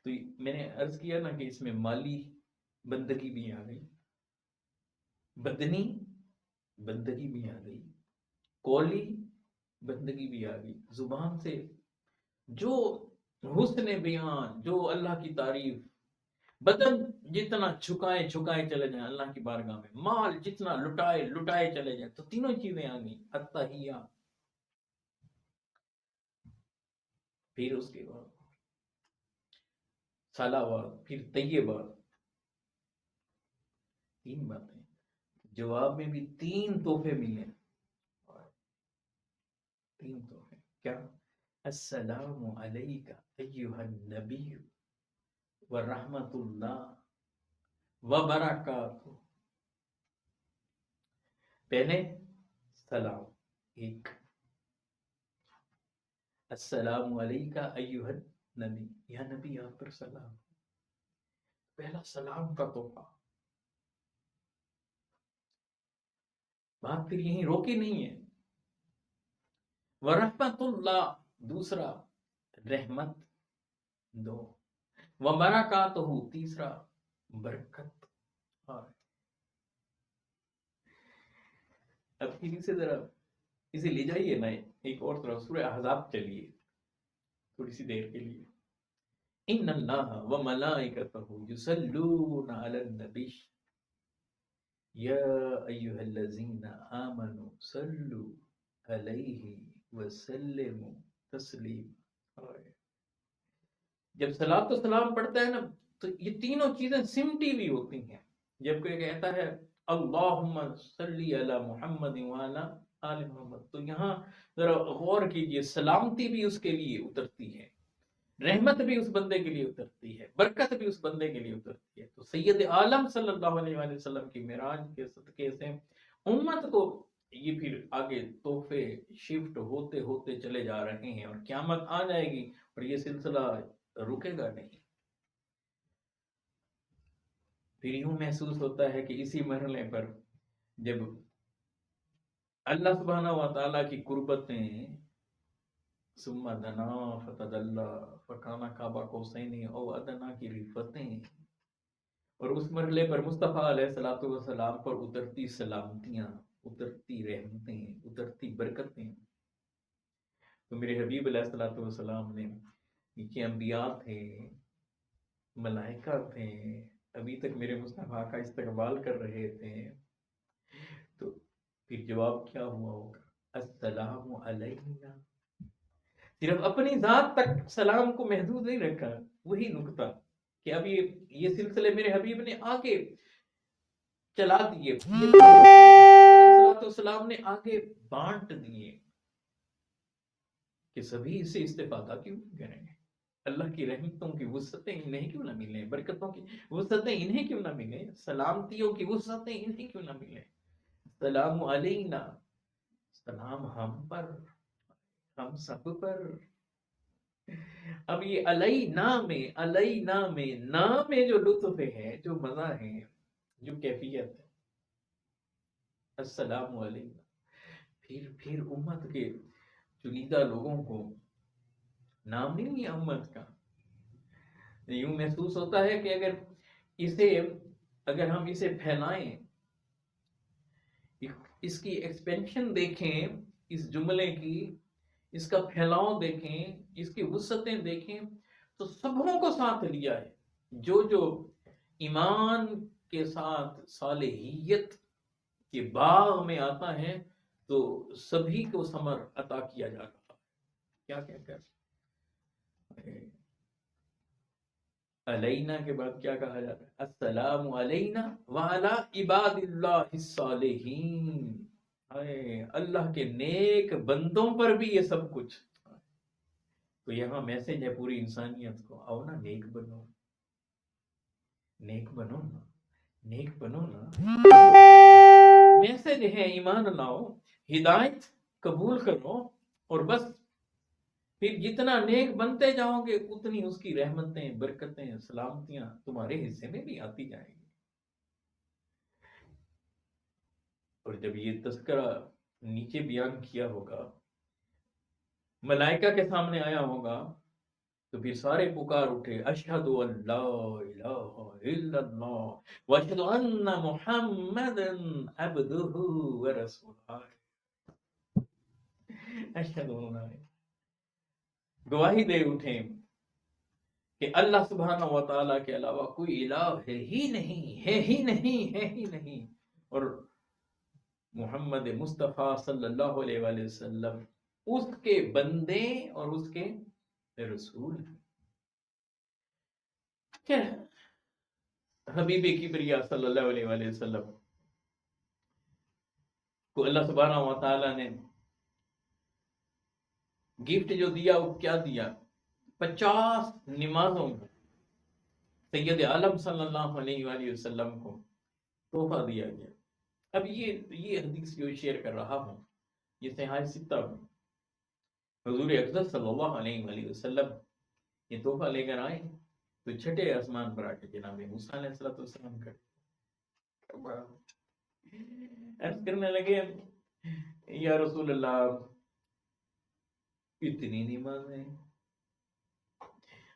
تو میں نے عرض کیا نا کہ اس میں مالی بندگی بھی آ گئی، بدنی بندگی بھی آ گئی، قولی بندگی بھی آ گئی. زبان سے جو حسن بیان، جو اللہ کی تعریف، بدن جتنا جھکائے چلے جائیں اللہ کی بارگاہ میں، مال جتنا لٹائے چلے جائیں. تو تینوں چیزیں آ گئی. التحیہ، پھر اس کے بعد صلوات، پھر طیبات. 3 باتیں. جواب میں بھی 3 تحفے ملے. 3 تحفے. کیا؟ السلام علیکہ ایھا النبی ورحمۃ اللہ وبرکاتہ. پہلے سلام، ایک. السلام علیکہ ایھا النبی، یا نبی آپ پر سلام. پہلا سلام کا تحفہ. بات پھر یہیں روکی نہیں ہے. ورحمۃ اللہ دوسرا، رحمت 2، وبرکاتہ تیسرا، برکت. اب پھر اسے ذرا اسے لے جائیے نا ایک اور طرف. سورہ احزاب چلیے تھوڑی سی دیر کے لیے. ان اللہ وملائکتہ یصلون علی النبی یا ایھا الذین آمنوا صلوا علیہ وسلموا تسلیما. جب صلاۃ و سلام پڑھتا ہے نا تو یہ تینوں چیزیں سمٹی ہوئی ہوتی ہیں. جب کوئی کہتا ہے اللہم صلی علی محمد وعلی آل محمد، تو یہاں ذرا غور کیجئے، سلامتی بھی اس کے لیے اترتی ہے، رحمت بھی اس بندے کے لیے اترتی ہے، برکت بھی اس بندے کے لیے اترتی ہے. تو سید عالم صلی اللہ علیہ وآلہ وسلم کی معراج کے صدقے سے امت کو یہ پھر آگے تحفے شفٹ ہوتے ہوتے چلے جا رہے ہیں، اور قیامت آ جائے گی اور یہ سلسلہ رکے گا نہیں. پھر یوں محسوس ہوتا ہے کہ اسی مرحلے پر جب اللہ سبحانہ و تعالیٰ کی قربتیں ثم دنا فتدلی فکان قاب قوسین او ادنی کی رفتیں، اور اس مرحلے پر مصطفیٰ علیہ الصلوۃ والسلام پر اترتی سلامتیاں، اترتی رحمتیں، اترتی برکتیں. تو میرے حبیب علیہ الصلوۃ والسلام نے نیچے انبیاء تھے، ملائکہ تھے، ابھی تک میرے مصطفیٰ کا استقبال کر رہے تھے. تو پھر جواب کیا ہوا ہوگا؟ السلام علینا صرف اپنی ذات تک سلام کو محدود نہیں رکھا، وہی نقطہ کہ اب یہ سلسلے میرے حبیب نے آگے چلا دیے، السلام نے آگے بانٹ دیے کہ سبھی اس سے استفادہ کیوں کریں گے، اللہ کی رحمتوں کی وسعتیں انہیں کیوں نہ ملیں، برکتوں کی وسعتیں انہیں کیوں نہ ملیں، سلامتیوں کی وسعتیں انہیں کیوں نہ ملیں۔ سلام علینا، سلام ہم پر، ہم سب پر۔ اب یہ علینا میں نام میں جو لطف ہے، جو مزہ ہے، جو کیفیت ہے، السلام علینا، پھر امت کے چنیدہ لوگوں کو نام نہیں لیا امت کا۔ یوں محسوس ہوتا ہے کہ اگر ہم اسے پھیلائیں، اس کی ایکسپینشن دیکھیں، اس جملے کی، اس کا پھیلاؤ دیکھیں، اس کی وسعتیں دیکھیں، تو سبوں کو ساتھ لیا ہے۔ جو ایمان کے ساتھ صالحیت کے باغ میں آتا ہے تو سبھی کو ثمر عطا کیا جا رہا ہے۔ کیا کہہ کر علینا کے بعد کیا کہا جاتا ہے؟ السلام علینا وعلی عباد اللہ الصالحین، اللہ کے نیک بندوں پر بھی یہ سب کچھ۔ تو یہاں میسج ہے پوری انسانیت کو، آؤ نا نیک بنو، نیک بنو نا، نیک بنو نا۔ میسج ہے ایمان لاؤ، ہدایت قبول کرو، اور بس پھر جتنا نیک بنتے جاؤ گے اتنی اس کی رحمتیں، برکتیں، سلامتیاں تمہارے حصے میں بھی آتی جائیں گی۔ اور جب یہ تذکرہ نیچے بیان کیا ہوگا، ملائکہ کے سامنے آیا ہوگا، تو پھر سارے پکار اٹھے، اشہد ان لا الہ الا اللہ واشہد ان محمدا عبدہ ورسولہ، اشہد ان لا، گواہی دے اٹھے کہ اللہ سبحانہ و تعالیٰ کے علاوہ کوئی الہ ہے ہی نہیں، ہے ہی نہیں، ہے ہی نہیں، اور محمد مصطفیٰ صلی اللہ علیہ وآلہ وسلم اس کے بندے اور اس کے رسول ہیں۔ کیا حبیب کبریا صلی اللہ علیہ وآلہ وسلم کو اللہ سبحانہ و تعالیٰ نے گفٹ جو دیا وہ کیا دیا؟ 50 نمازوں میں سید عالم صلی اللہ علیہ وآلہ وسلم کو تحفہ دیا گیا۔ اب یہ حدیث جو شیئر کر رہا ہوں، یہ صحیح ستہ میں حضور اقدس صلی اللہ علیہ وآلہ وسلم یہ تحفہ لے کر آئے تو چھٹے آسمان پر آ کے جناب موسیٰ علیہ السلام کا عرض کرنے لگے، یا رسول اللہ اتنی نمازیں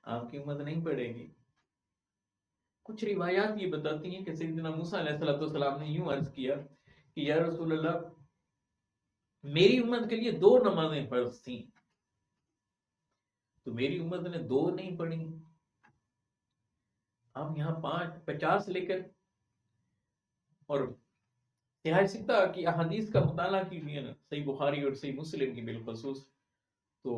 آپ کی امت نہیں پڑھے گی۔ کچھ روایات یہ بتاتی ہیں کہ سیدنا موسیٰ علیہ السلام نے یوں عرض کیا کہ یا رسول اللہ میری امت کے لیے 2 نمازیں فرض تھیں، تو میری امت نے 2 نہیں پڑھی، آپ یہاں 50 لے کر، اور صحیح ستہ کی احادیث کا مطالعہ کیجیے نا، صحیح بخاری اور صحیح مسلم کی بالخصوص، تو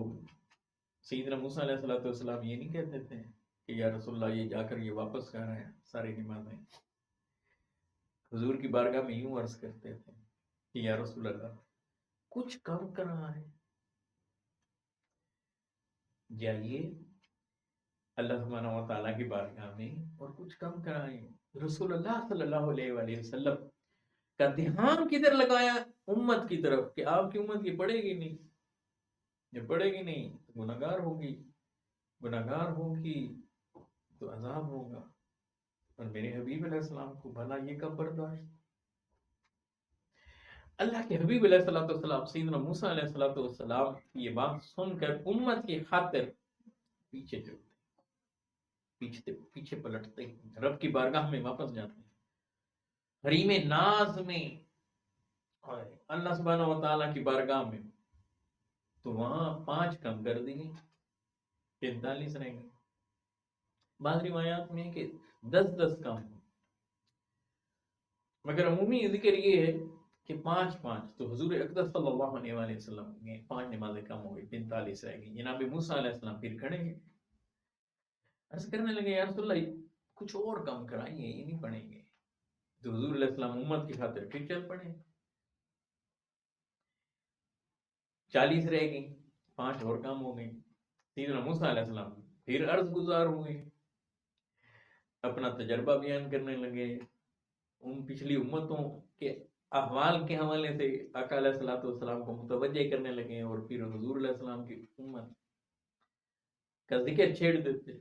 سیدنا موسیٰ علیہ السلام یہ نہیں کہتے تھے کہ یا رسول اللہ یہ جا کر یہ واپس کر رہے ہیں ساری نمازیں، حضور کی بارگاہ میں یوں عرض کرتے تھے کہ یا رسول اللہ کچھ کم کرنا ہے، جائیے اللہ سبحانہ و تعالیٰ کی بارگاہ میں اور کچھ کم کرائیں۔ رسول اللہ صلی اللہ علیہ وآلہ وسلم کا دھیان کدھر لگایا؟ امت کی طرف، کہ آپ کی امت یہ پڑھے گی نہیں، یہ پڑھے گی نہیں تو گناہگار ہوگی، گناہگار ہوگی تو عذاب ہوگا، اور میرے حبیب علیہ السلام کو بھلا یہ کب برداشت؟ اللہ کے حبیب علیہ السلام سیدنا موسیٰ علیہ السلام یہ بات سن کر امت کی خاطر پیچھے جھکتے، پیچھے پلٹتے، رب کی بارگاہ میں واپس جاتے ہیں، حریم ناز میں اللہ سبحانہ و تعالیٰ کی بارگاہ میں، تو وہاں 5 کم کر دی گئی، 45 رہ گئی، بعض روایات میں کہ 10 کم، مگر عمومی ذکر یہ ہے کہ 5 تو حضور اقدس صلی اللہ علیہ وآلہ وسلم نے 5 نمازیں کم ہو گئی، 45 رہ گئی. جناب موسیٰ علیہ السلام پھر کھڑے ہیں، عرض کرنے لگے یا رسول اللہ کچھ اور کم کرائیے، یہ نہیں پڑھیں گے. تو حضور علیہ السلام امت کی خاطر پھر چل پڑے. 40 رہ گئی، 5 اور کم ہو گئی. سیدنا موسیٰ علیہ السلام پھر عرض گزار ہوئے، اپنا تجربہ بیان کرنے لگے، ان پچھلی امتوں کے احوال کے حوالے سے آقا علیہ الصلوۃ والسلام کو متوجہ کرنے لگے، اور پھر حضور علیہ السلام کی امت کا ذکر چھیڑ دیتے.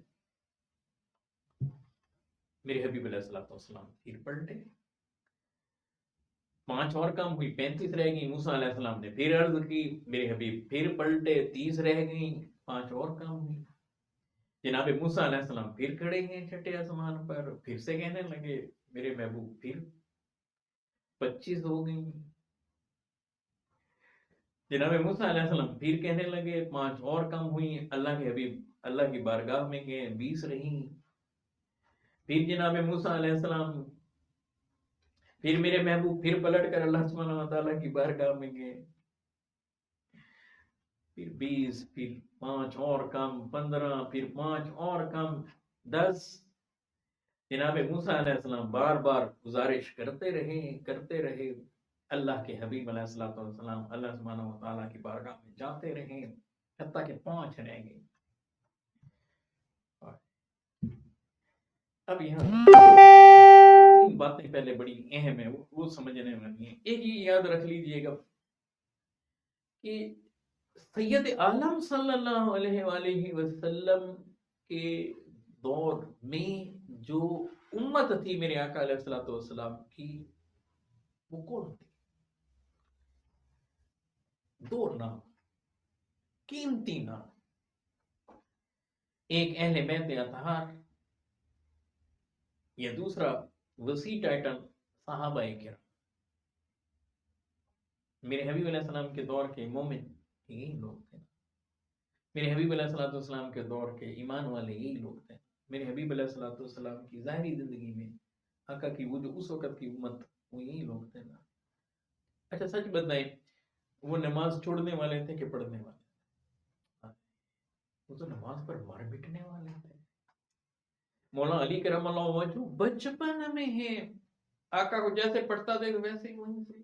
میرے حبیب علیہ الصلوۃ والسلام پھر پلٹے، 5 اور کم ہوئی، 35 رہ گئی. موسیٰ علیہ السلام نے پھر عرض کی، میرے حبیب پھر پلٹے، 30 رہ گئی، 5 اور کم ہوئی. جناب موسیٰ علیہ السلام پھر کھڑے ہیں چھٹے آسمان پر، پھر سے کہنے لگے میرے محبوب پھر 25 ہو گئی. جناب موسیٰ علیہ السلام پھر کہنے لگے 5 اور کم ہوئی. اللہ کے حبیب اللہ کی بارگاہ میں گئے، 20 رہی. پھر جناب موسیٰ علیہ السلام پھر میرے محبوب پھر پلٹ کر اللہ سبحانہ و تعالیٰ کی بارگاہ میں گئے، پھر 20، پھر 5 اور کم، 15، پھر 5 اور کم، 10. جناب موسیٰ علیہ السلام بار بار گزارش کرتے رہے. اللہ کے حبیب علیہ الصلوۃ والسلام اللہ سبحانہ و تعالیٰ کی بارگاہ میں جاتے رہے، حتیٰ کہ 5 رہ گئے. اب یہاں 3 باتیں پہلے بڑی اہم ہیں، وہ سمجھنے والی ہیں. ایک یہ یاد رکھ لیجئے گا کہ سید عالم صلی اللہ علیہ وآلہ وسلم کے دور میں جو امت تھی میرے آقا علیہ الصلوۃ والسلام کی، وہ کون تھی؟ 2 نام، قیمتی نام. ایک اہل بیت اطہار، یا دوسرا وسیع ٹائٹل صحابہ کرام. میرے حبیب علیہ السلام کے دور کے مومن یہی لوگ تھے، میرے حبیب علیہ الصلوۃ والسلام کے دور کے ایمان والے یہی لوگ تھے. میرے حبیب علیہ الصلوۃ والسلام کی ظاہری زندگی میں آقا کی وہ جو اس وقت کی امت، وہ یہی لوگ تھے نا. اچھا سچ بتائیں، وہ نماز چھوڑنے والے تھے کہ پڑھنے والے؟ وہ تو نماز پر مار مٹنے والے تھے. مولا علی کرم اللہ وجہ بچپن میں ہے، آقا کو جیسے پڑھتا تھے ویسے ہی وہیں سے.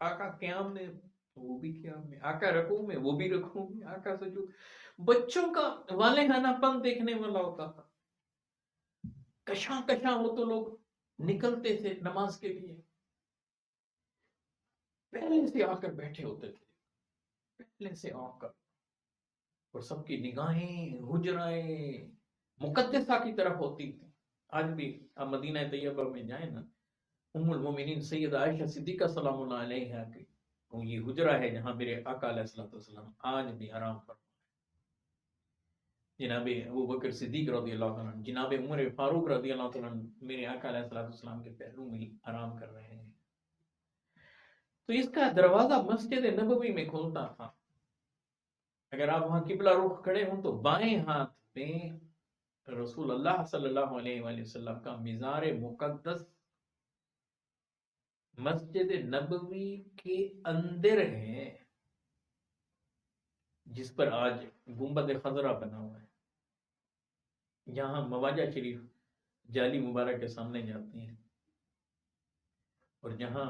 آقا قیام میں وہ بھی قیام میں، آقا رکوع میں وہ بھی رکوع میں، آقا سجود. بچوں کا والہانہ پن دیکھنے والا ہوتا تھا. کشاں وہ تو لوگ نکلتے تھے نماز کے لیے، پہلے سے آ کر بیٹھے ہوتے تھے، پہلے سے آ کر، اور سب کی نگاہیں حجرائے مقدسہ کی طرف ہوتی تھی. آج بھی آپ مدینہ طیبہ میں جائیں نا، ام المومنین سیدہ عائشہ صدیقہ سلام اللہ علیہا کی یہ حجرہ ہے جہاں میرے آقا علیہ الصلوۃ والسلام آج بھی آرام فرما. جناب ابو بکر صدیق رضی اللہ عنہ، جناب عمر فاروق رضی اللہ عنہ میرے آقا علیہ الصلوۃ والسلام کے پہلو میں ہی آرام کر رہے ہیں. تو اس کا دروازہ مسجد نبوی میں کھلتا تھا. اگر آپ وہاں قبلہ رخ کھڑے ہوں تو بائیں ہاتھ میں رسول اللہ صلی اللہ علیہ وآلہ وسلم کا مزار مقدس مسجد نبوی کے اندر ہے، جس پر آج گنبد خضرا بنا ہوا ہے. یہاں مواجہ شریف جالی مبارک کے سامنے جاتے ہیں، اور جہاں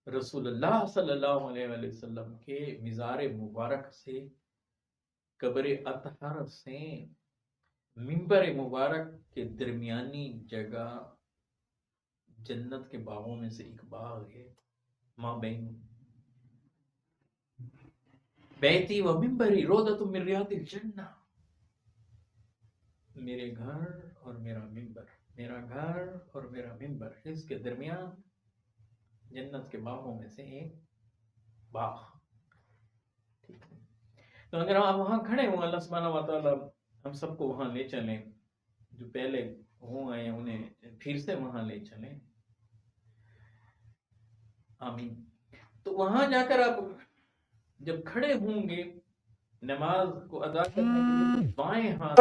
رسول اللہ صلی اللہ علیہ وآلہ وسلم کے مزار مبارک سے، قبر اطہر سے منبر مبارک کے درمیانی جگہ جنت کے باغوں میں سے ایک باغ ہے. ماں بین بیتی و منبری روضۃ من ریاض الجنہ. میرے گھر اور میرا منبر، میرا گھر اور میرا منبر، اس کے درمیان جنت کے باغوں میں سے ایک باغ. تو اگر آپ وہاں کھڑے ہوں، اللہ سبحانہ و تعالیٰ ہم سب کو وہاں لے چلیں، جو پہلے ہوں آئے انہیں پھر سے وہاں لے چلیں، آمین. تو وہاں جا کر آپ جب کھڑے ہوں گے نماز کو ادا کرنے کے لیے، بائیں ہاتھ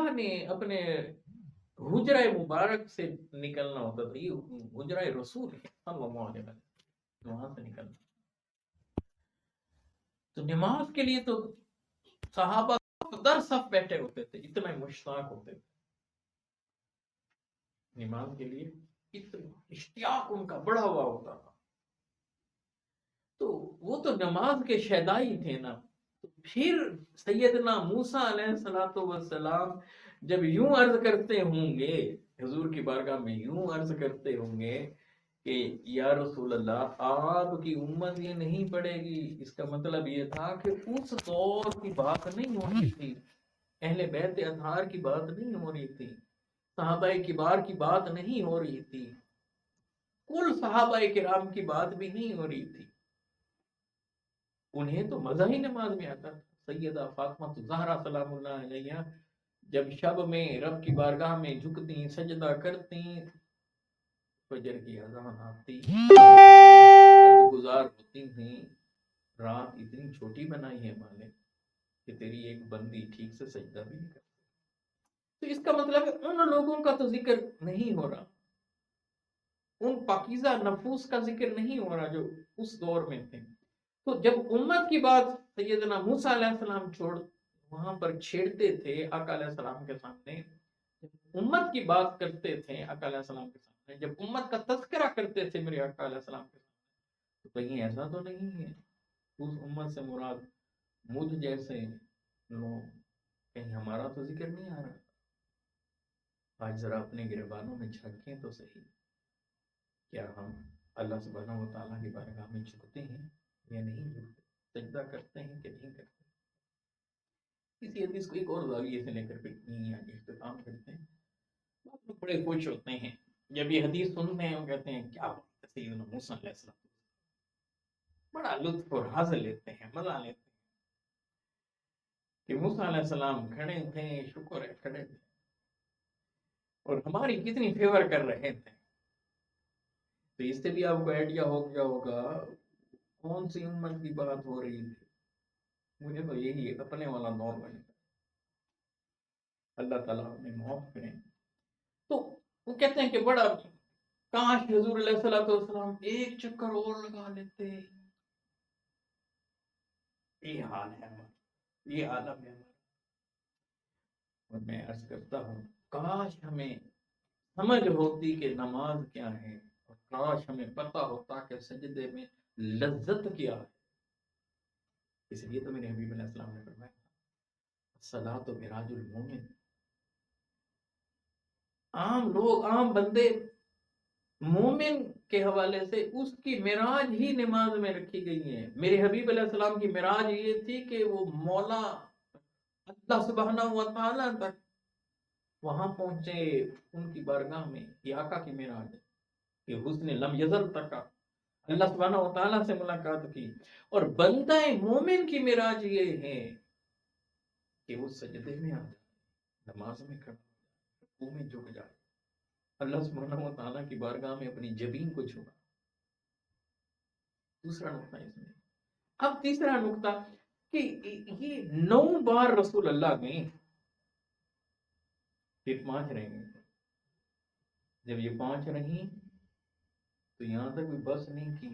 اللہ نے اپنے حجرہ مبارک سے نکلنا ہوتا تھا، یہ حجرہ رسول ہے صلی اللہ علیہ وسلم، وہاں سے نکلنا، تو نماز کے لیے تو صحابہ در صف بیٹھے ہوتے تھے، اتنا مشتاق ہوتے تھے نماز کے لیے، اتنا اشتیاق ان کا بڑا ہوا ہوتا تھا. تو وہ تو نماز کے شیدائی تھے نا. تو پھر سیدنا موسیٰ علیہ السلام جب یوں عرض کرتے ہوں گے حضور کی بارگاہ میں، یوں عرض کرتے ہوں گے کہ یا رسول اللہ آپ کی امت یہ نہیں پڑھے گی، اس کا مطلب یہ تھا کہ اس دور کی بات نہیں ہو رہی تھی، اہل بیت اطہار کی بات نہیں ہو رہی تھی، صحابہ کبار کی بات نہیں ہو رہی تھی، کل صحابہ کرام کی بات بھی نہیں ہو رہی تھی. انہیں تو مزہ ہی نماز میں آتا تھا. سیدہ فاطمہ زہرا سلام اللہ علیہا جب شب میں رب کی بارگاہ میں جھکتی سجدہ کرتی، فجر کی اذان آتی، گزار ہوتی ہیں، رات اتنی چھوٹی بنائی ہے مالک کہ تیری ایک بندی ٹھیک سے سجدہ بھی نہیں کرتی. تو اس کا مطلب ہے ان لوگوں کا تو ذکر نہیں ہو رہا، ان پاکیزہ نفوس کا ذکر نہیں ہو رہا جو اس دور میں تھے. تو جب امت کی بات سیدنا موسیٰ علیہ السلام وہاں پر چھیڑتے تھے آقا علیہ السلام کے سامنے، جب امت کی بات کرتے تھے آقا علیہ السلام کے سامنے، جب امت کا تذکرہ کرتے تھے میرے آقا علیہ السلام کے سامنے، تو کہیں ایسا تو نہیں ہے اس امت سے مراد مجھ جیسے لوگ، کہیں ہمارا تو ذکر نہیں آ رہا. آج ذرا اپنے گریبانوں میں جھانکیں تو صحیح، کیا ہم اللہ سبحانہ و تعالیٰ کی بارگاہ میں جھکتے ہیں یا نہیں جھکتے، سجدہ کرتے ہیں کہ نہیں کرتے. اسی حدیث کو ایک اور زاویے سے لے کر پھر آگے اختتام کرتے ہیں. آپ لوگ بڑے خوش ہوتے ہیں جب یہ حدیث سنتے ہیں، وہ کہتے ہیں کیا بات ہے، سیدنا موسیٰ علیہ السلام بڑا لطف اور حاصل لیتے ہیں، مزہ لیتے ہیں کہ موسیٰ علیہ السلام کھڑے تھے، شکر ہے کھڑے تھے اور ہماری کتنی فیور کر رہے تھے. تو اس سے بھی آپ کو آئیڈیا ہو گیا ہوگا کون سی امت کی بات ہو رہی تھی. مجھے تو یہی اپنے والا دور بنے، اللہ تعالیٰ ہمیں معاف کریں. تو وہ کہتے ہیں کہ بڑا کاش حضور علیہ السلام ایک چکر اور لگا لیتے. یہ حال ہے ہمارا، یہ عالم ہے ہمارا. اور میں عرض کرتا ہوں کاش ہمیں سمجھ ہوتی کہ نماز کیا ہے، اور کاش ہمیں پتہ ہوتا کہ سجدے میں لذت کیا ہے. اس لیے تو میرے حبیب علیہ السلام نے فرمایا الصلاۃ معراج المومن. عام لوگ، عام بندے مومن کے حوالے سے اس کی معراج ہی نماز میں رکھی گئی ہے. میرے حبیب علیہ السلام کی معراج یہ تھی کہ وہ مولا اللہ سبحانہ و تعالیٰ تک وہاں پہنچے، ان کی بارگاہ میں. یہ آقا کی معراج ہے کہ حسن لم یزل تک اللہ سبحانہ و تعالیٰ سے ملاقات کی. اور بندہ مومن کی معراج یہ ہے کہ وہ سجدے میں آ جائے، نماز میں کھڑا رکوع میں جھک جائے، اللہ سبحانہ و تعالیٰ کی بارگاہ میں اپنی جبین کو چھوڑا. دوسرا نقطہ اس میں. اب تیسرا نقطہ کہ یہ 9 بار رسول اللہ گئے، پھر 5 رہیں گے. جب یہ 5 رہیں تو یہاں تک بھی بس نہیں کی.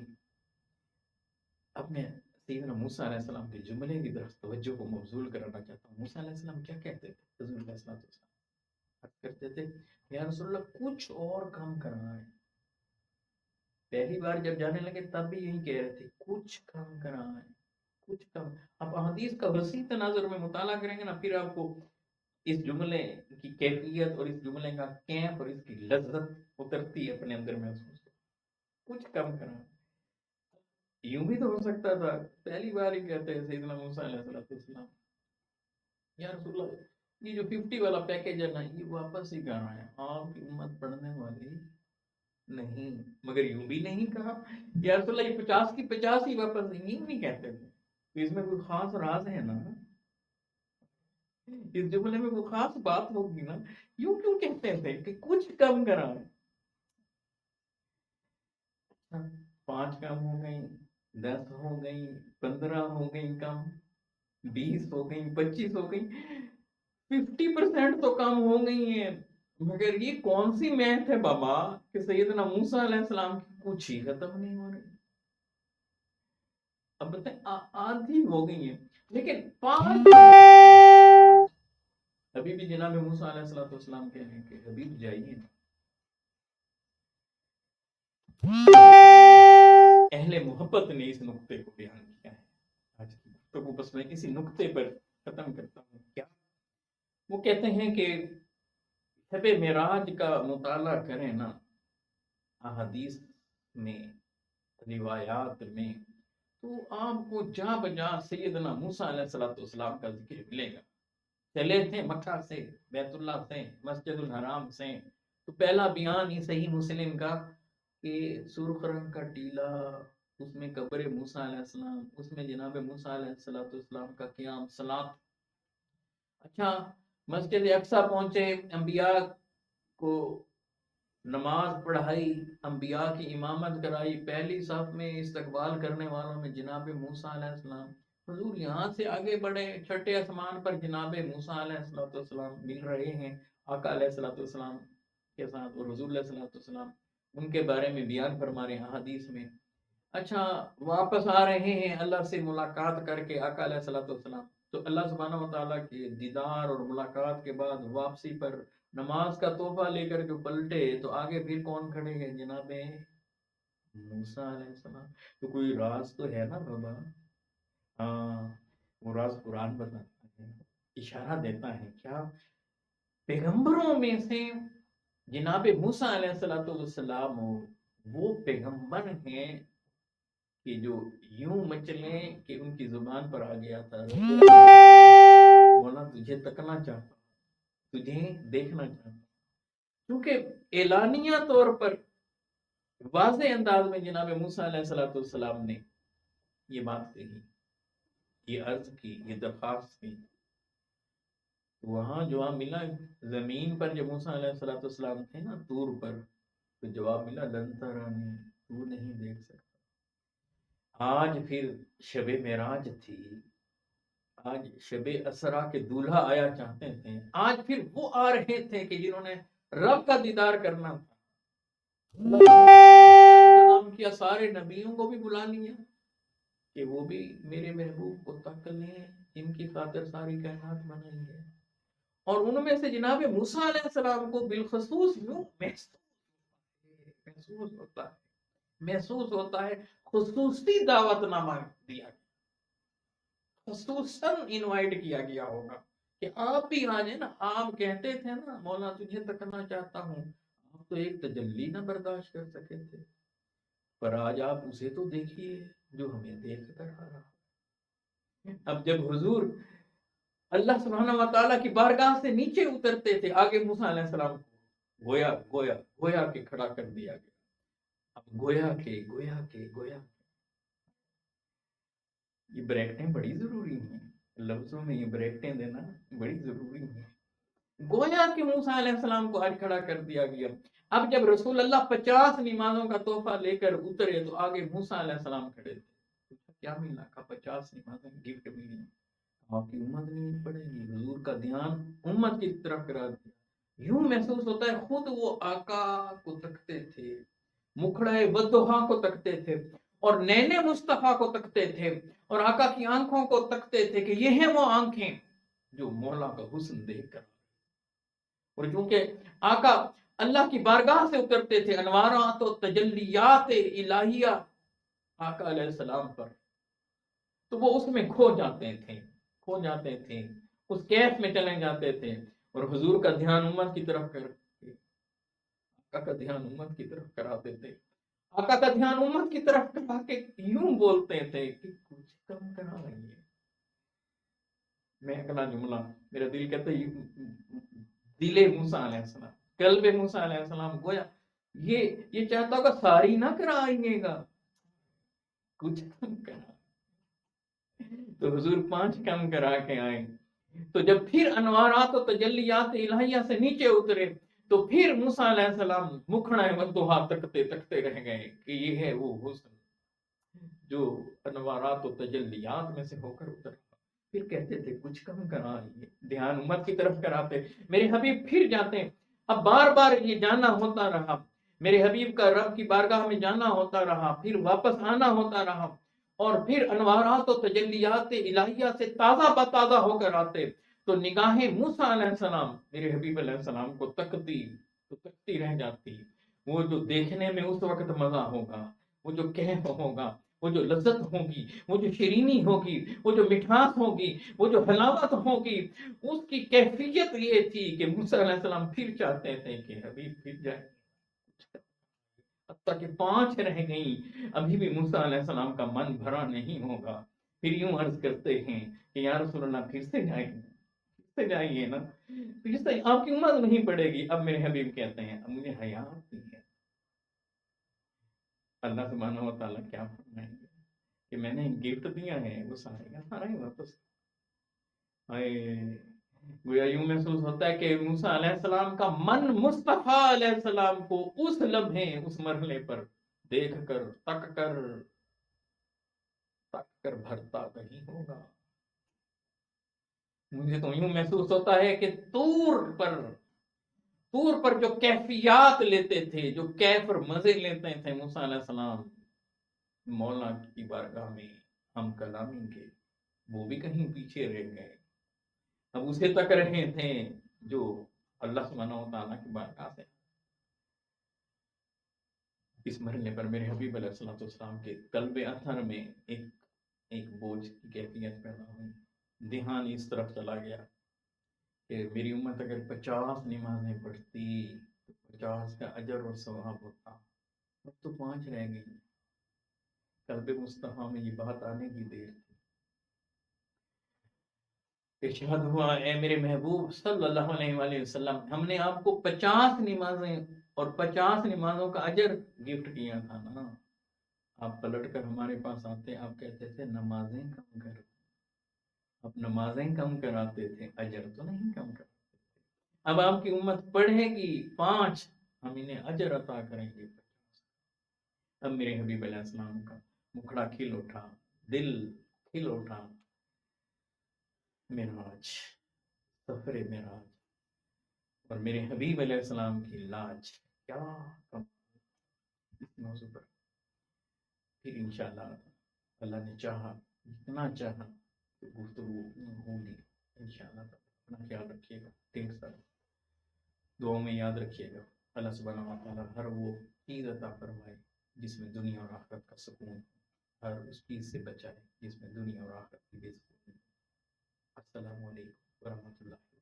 اب میں سیدنا موسیٰ علیہ السلام کے جملے کی طرف توجہ کو مبذول کرانا چاہتا ہوں. موسیٰ علیہ السلام کیا کہتے تھے؟ حضور علیہ السلام کرتے تھے یا رسول اللہ کچھ اور کام کرنا ہے. پہلی بار جب جانے لگے تب بھی یہی کہہ رہے تھے کچھ کام کرنا ہے، کچھ کام. آپ حدیث کا وسیع تناظر میں مطالعہ کریں گے نا، پھر آپ کو اس جملے کی کیفیت اور اس جملے کا کیف اور اس کی لذت اترتی ہے اپنے اندر محسوس. کچھ کام کرنا. یوں بھی تو ہو سکتا تھا پہلی بار ہی کہتے ہیں سیدنا موسیٰ علیہ السلام یا رسول اللہ یہ جو 50 والا پیکیج ہے نا یہ واپس ہی کرنا ہے، آپ کی امت پڑھنے والی نہیں. مگر یوں بھی نہیں کہا یا رسول اللہ یہ 50 کی 50 ہی واپس نہیں کہتے تھے. تو اس میں کوئی خاص راز ہے نا، اس جملے میں کوئی خاص بات ہوگی نا. یوں کیوں کہتے تھے کہ کچھ کم کرا. 5 کم ہو گئی، 10 ہو گئی، 15 ہو گئی کم، 20 ہو گئی، 25 ہو گئی. 50% تو کم ہو گئی ہیں، مگر یہ کون سی میتھ ہے بابا کہ سیدنا موسیٰ علیہ السلام کی کچھ ہی ختم نہیں ہو رہی؟ اب بتائیں آدھی ہو گئی ہیں، لیکن 5 ابھی بھی جناب موسیٰ علیہ السلام کہہ رہے ہیں کہ حبیب جائیے، اہل محبت نے اس نقطے کو بیان کیا ہے۔ آج کی گفتگو بس میں اسی نقطے پر ختم کرتا ہوں۔ کیا وہ کہتے ہیں کہ شب معراج کا مطالعہ کریں نا، احادیث میں، روایات میں، تو آپ کو جا بجا سیدنا موسیٰ علیہ السلام کا ذکر ملے گا۔ چلے تھے مکہ سے، بیت اللہ سے، مسجد الحرام سے، تو پہلا بیان ہی صحیح مسلم کا کہ سرخ رنگ کا ٹیلا، اس میں قبر موسیٰ علیہ السلام، اس میں جناب موسیٰ علیہ السلام کا قیام صلاۃ۔ اچھا، مسجد اقصیٰ پہنچے، انبیاء کو نماز پڑھائی، انبیاء کی امامت کرائی، پہلی صف میں استقبال کرنے والوں میں جناب موسیٰ علیہ السلام۔ حضور یہاں سے آگے بڑھے، چھٹے آسمان پر جناب موسیٰ علیہ السلام مل رہے ہیں آقا علیہ السلام کے ساتھ، اور حضور علیہ السلام ان کے بارے میں بیان فرما رہے ہیں حدیث میں۔ اچھا، واپس آ رہے ہیں اللہ سے ملاقات کر کے آقا علیہ السلام، تو اللہ سبحانہ و تعالیٰ کے دیدار اور ملاقات کے بعد واپسی پر نماز کا تحفہ لے کر جو پلٹے، تو آگے پھر کون کھڑے ہیں؟ جناب موسیٰ علیہ السلام۔ تو کوئی راز تو ہے نا بابا؟ ہاں، وہ راز قرآن بتاتا ہے، اشارہ دیتا ہے۔ کیا؟ پیغمبروں میں سے جناب موسیٰ علیہ السلام وہ پیغمبر ہیں کہ جو یوں مچلیں کہ ان کی زبان پر آ گیا تھا، مولا تجھے تکنا چاہتا، تجھے دیکھنا چاہتا، کیونکہ اعلانیہ طور پر واضح انداز میں جناب موسیٰ علیہ السلام نے یہ بات کہی، یہ عرض کی، یہ درخواست کی۔ وہاں جو ملا زمین پر، جب موسیٰ علیہ السلام تھے نا طور پر، تو جواب ملا لن ترانی، تو نہیں دیکھ سکتا۔ آج پھر شب معراج تھی، آج شب اسرا کے دولہا آیا چاہتے تھے، آج پھر وہ آ رہے تھے کہ جنہوں نے رب کا دیدار کرنا تھا۔ انتظام کیا، سارے نبیوں کو بھی بلا لیا کہ وہ بھی میرے محبوب کو تک لیں، ان کی خاطر ساری کائنات بنائی ہے۔ اور ان میں سے جناب موسیٰ علیہ السلام کو بالخصوص یوں محسوس ہوتا ہے، خصوصی دعوت نامہ دیا گیا، خصوصاً انوائٹ کیا گیا ہوگا کہ آپ بھی آ جائیں نا۔ آپ کہتے تھے نا مولا تجھے تکنا چاہتا ہوں، آپ تو ایک تجلی نہ برداشت کر سکے تھے، پر آج آپ اسے تو دیکھیے جو ہمیں دیکھ کر آ رہا۔ اب جب حضور اللہ سبحانہ و تعالیٰ کی بارگاہ سے نیچے اترتے تھے، آگے موسیٰ علیہ السلام کو گویا کہ کھڑا کر دیا گیا۔ اب گویا کہ یہ بریکٹیں بڑی ضروری ہیں، لفظوں میں یہ بریکٹیں دینا بڑی ضروری ہیں۔ گویا کہ موسیٰ علیہ السلام کو آج کھڑا کر دیا گیا۔ اب جب رسول اللہ 50 نمازوں کا تحفہ لے کر اترے، تو آگے موسیٰ علیہ السلام کھڑے تھے۔ کیا ملا؟ کہا 50 نمازیں گفٹ ملی، آپ کی امت نہیں پڑے گی۔ حضور کا دھیان امت کی طرف کرا دیا۔ یوں محسوس ہوتا ہے خود وہ آقا کو تکتے تھے، مکھڑے ودھا کو تکتے تھے، اور نین مصطفیٰ کو تکتے تھے، اور آقا کی آنکھوں کو تکتے تھے کہ یہ ہیں وہ آنکھیں جو مولا کا حسن دیکھ کر۔ اور چونکہ آقا اللہ کی بارگاہ سے اترتے تھے، انوارات و تجلیات الہیہ آقا علیہ السلام پر، تو وہ اس میں کھو جاتے تھے، اس کیف میں چلے جاتے تھے، اور حضور کا دھیان امت کی طرف کر کے، آقا کا دھیان امت کی طرف کراتے تھے، آقا کا دھیان امت کی طرف کرا کے یوں بولتے تھے کہ کچھ کم کرا رہی ہے۔ میں اگلا جملہ میرا دل کہتا ہے، دل موسیٰ علیہ السلام، قلب موسیٰ علیہ السلام گویا یہ چاہتا ہوگا ساری نہ کرائیے گا، کچھ کم کرا۔ تو حضور 5 کم کرا کے آئے۔ تو جب پھر انوارات و تجلیات الہیہ سے نیچے اترے، تو پھر موسیٰ علیہ السلام مکھڑے ودھا تکتے رہ گئے کہ یہ ہے وہ حسن جو انوارات و تجلیات میں سے ہو کر اترا۔ پھر کہتے تھے کچھ کم کرا، یہ دھیان امت کی طرف کراتے، میرے حبیب پھر جاتے ہیں، اب بار بار یہ جانا ہوتا رہا، میرے حبیب کا رب کی بارگاہ میں جانا ہوتا رہا، پھر واپس آنا ہوتا رہا، اور پھر انوارات و تجلیات الہیہ سے تازہ بتازہ ہو کر آتے، تو نگاہیں موسیٰ علیہ السلام میرے حبیب علیہ السلام کو تکتی تو تکتی رہ جاتی، وہ جو دیکھنے میں اس وقت مزہ ہوگا، وہ جو کیف ہوگا، وہ جو لذت ہوگی، وہ جو شیرینی ہوگی، وہ جو مٹھاس ہوگی، وہ جو حلاوت ہوگی، اس کی کیفیت یہ تھی کہ موسیٰ علیہ السلام پھر چاہتے تھے کہ حبیب پھر جائے، حتیٰ کہ 5 رہ گئیں، ابھی بھی موسیٰ علیہ السلام کا من بھرا نہیں ہوگا، پھر یوں عرض کرتے ہیں کہ یا رسول اللہ پھر سے جائیں گے، پھر سے جائیے نا، پھر سے آپ کی امت نہیں پڑے گی۔ اب میرے حبیب کہتے ہیں اب مجھے حیا آتی ہے، اللہ سبحانہ و تعالیٰ کیا فرمائیں گے کہ میں نے گفٹ دیا ہے وہ سارے کا سارا ہی واپس، گویا یوں محسوس ہوتا ہے کہ موسیٰ علیہ السلام کا من مصطفیٰ علیہ السلام کو اس لمحے اس مرحلے پر دیکھ کر تک کر بھرتا نہیں ہوگا۔ مجھے تو یوں محسوس ہوتا ہے کہ طور پر جو کیفیات لیتے تھے، جو کیف اور مزے لیتے تھے موسیٰ علیہ السلام مولا کی بارگاہ میں ہم کلامی کے، وہ بھی کہیں پیچھے رہ گئے، اب اسے تک رہے تھے جو اللہ سبحانہ و تعالیٰ کی بارگاہ سے۔ اس مرحلے پر میرے حبیب علیہ السلام کے قلب اطہر میں ایک بوجھ کی کیفیت پیدا ہوئی، دھیان اس طرف چلا گیا کہ میری امت اگر 50 نمازیں پڑھتی تو 50 کا اجر اور ثواب ہوتا، اب تو 5 رہ گئی۔ قلب مصطفیٰ میں یہ بات آنے کی دیر تھی، ارشاد ہوا اے میرے محبوب صلی اللہ علیہ وآلہ وسلم، ہم نے آپ کو 50 نمازیں اور 50 نمازوں کا اجر گفٹ کیا تھا نا، آپ پلٹ کر ہمارے پاس آتے، آپ کہتے تھے نمازیں کم کر، آپ نمازیں کم کراتے تھے، اجر تو نہیں کم کرتے تھے، اب آپ کی امت پڑھے گی 5، ہم انہیں اجر عطا کریں گے 50۔ اب میرے حبیب علیہ السلام کا مکھڑا کھل اٹھا، دل کھل اٹھا، معراج، سفر معراج اور میرے حبیب علیہ السلام کی لاج، کیا اس موضوع پر پھر انشاءاللہ اللہ نے چاہا، اتنا چاہا کہ گفتگو ہوگی انشاءاللہ۔ اپنا خیال رکھیے گا، ڈھیر سارا دعاؤں میں یاد رکھیے گا، اللہ سبحانہ و تعالیٰ ہر وہ چیز عطا فرمائے جس میں دنیا اور آخرت کا سکون، ہر اس چیز سے بچائے جس میں دنیا اور آخرت کی بے سکونی۔ السلام علیکم ورحمۃ اللہ۔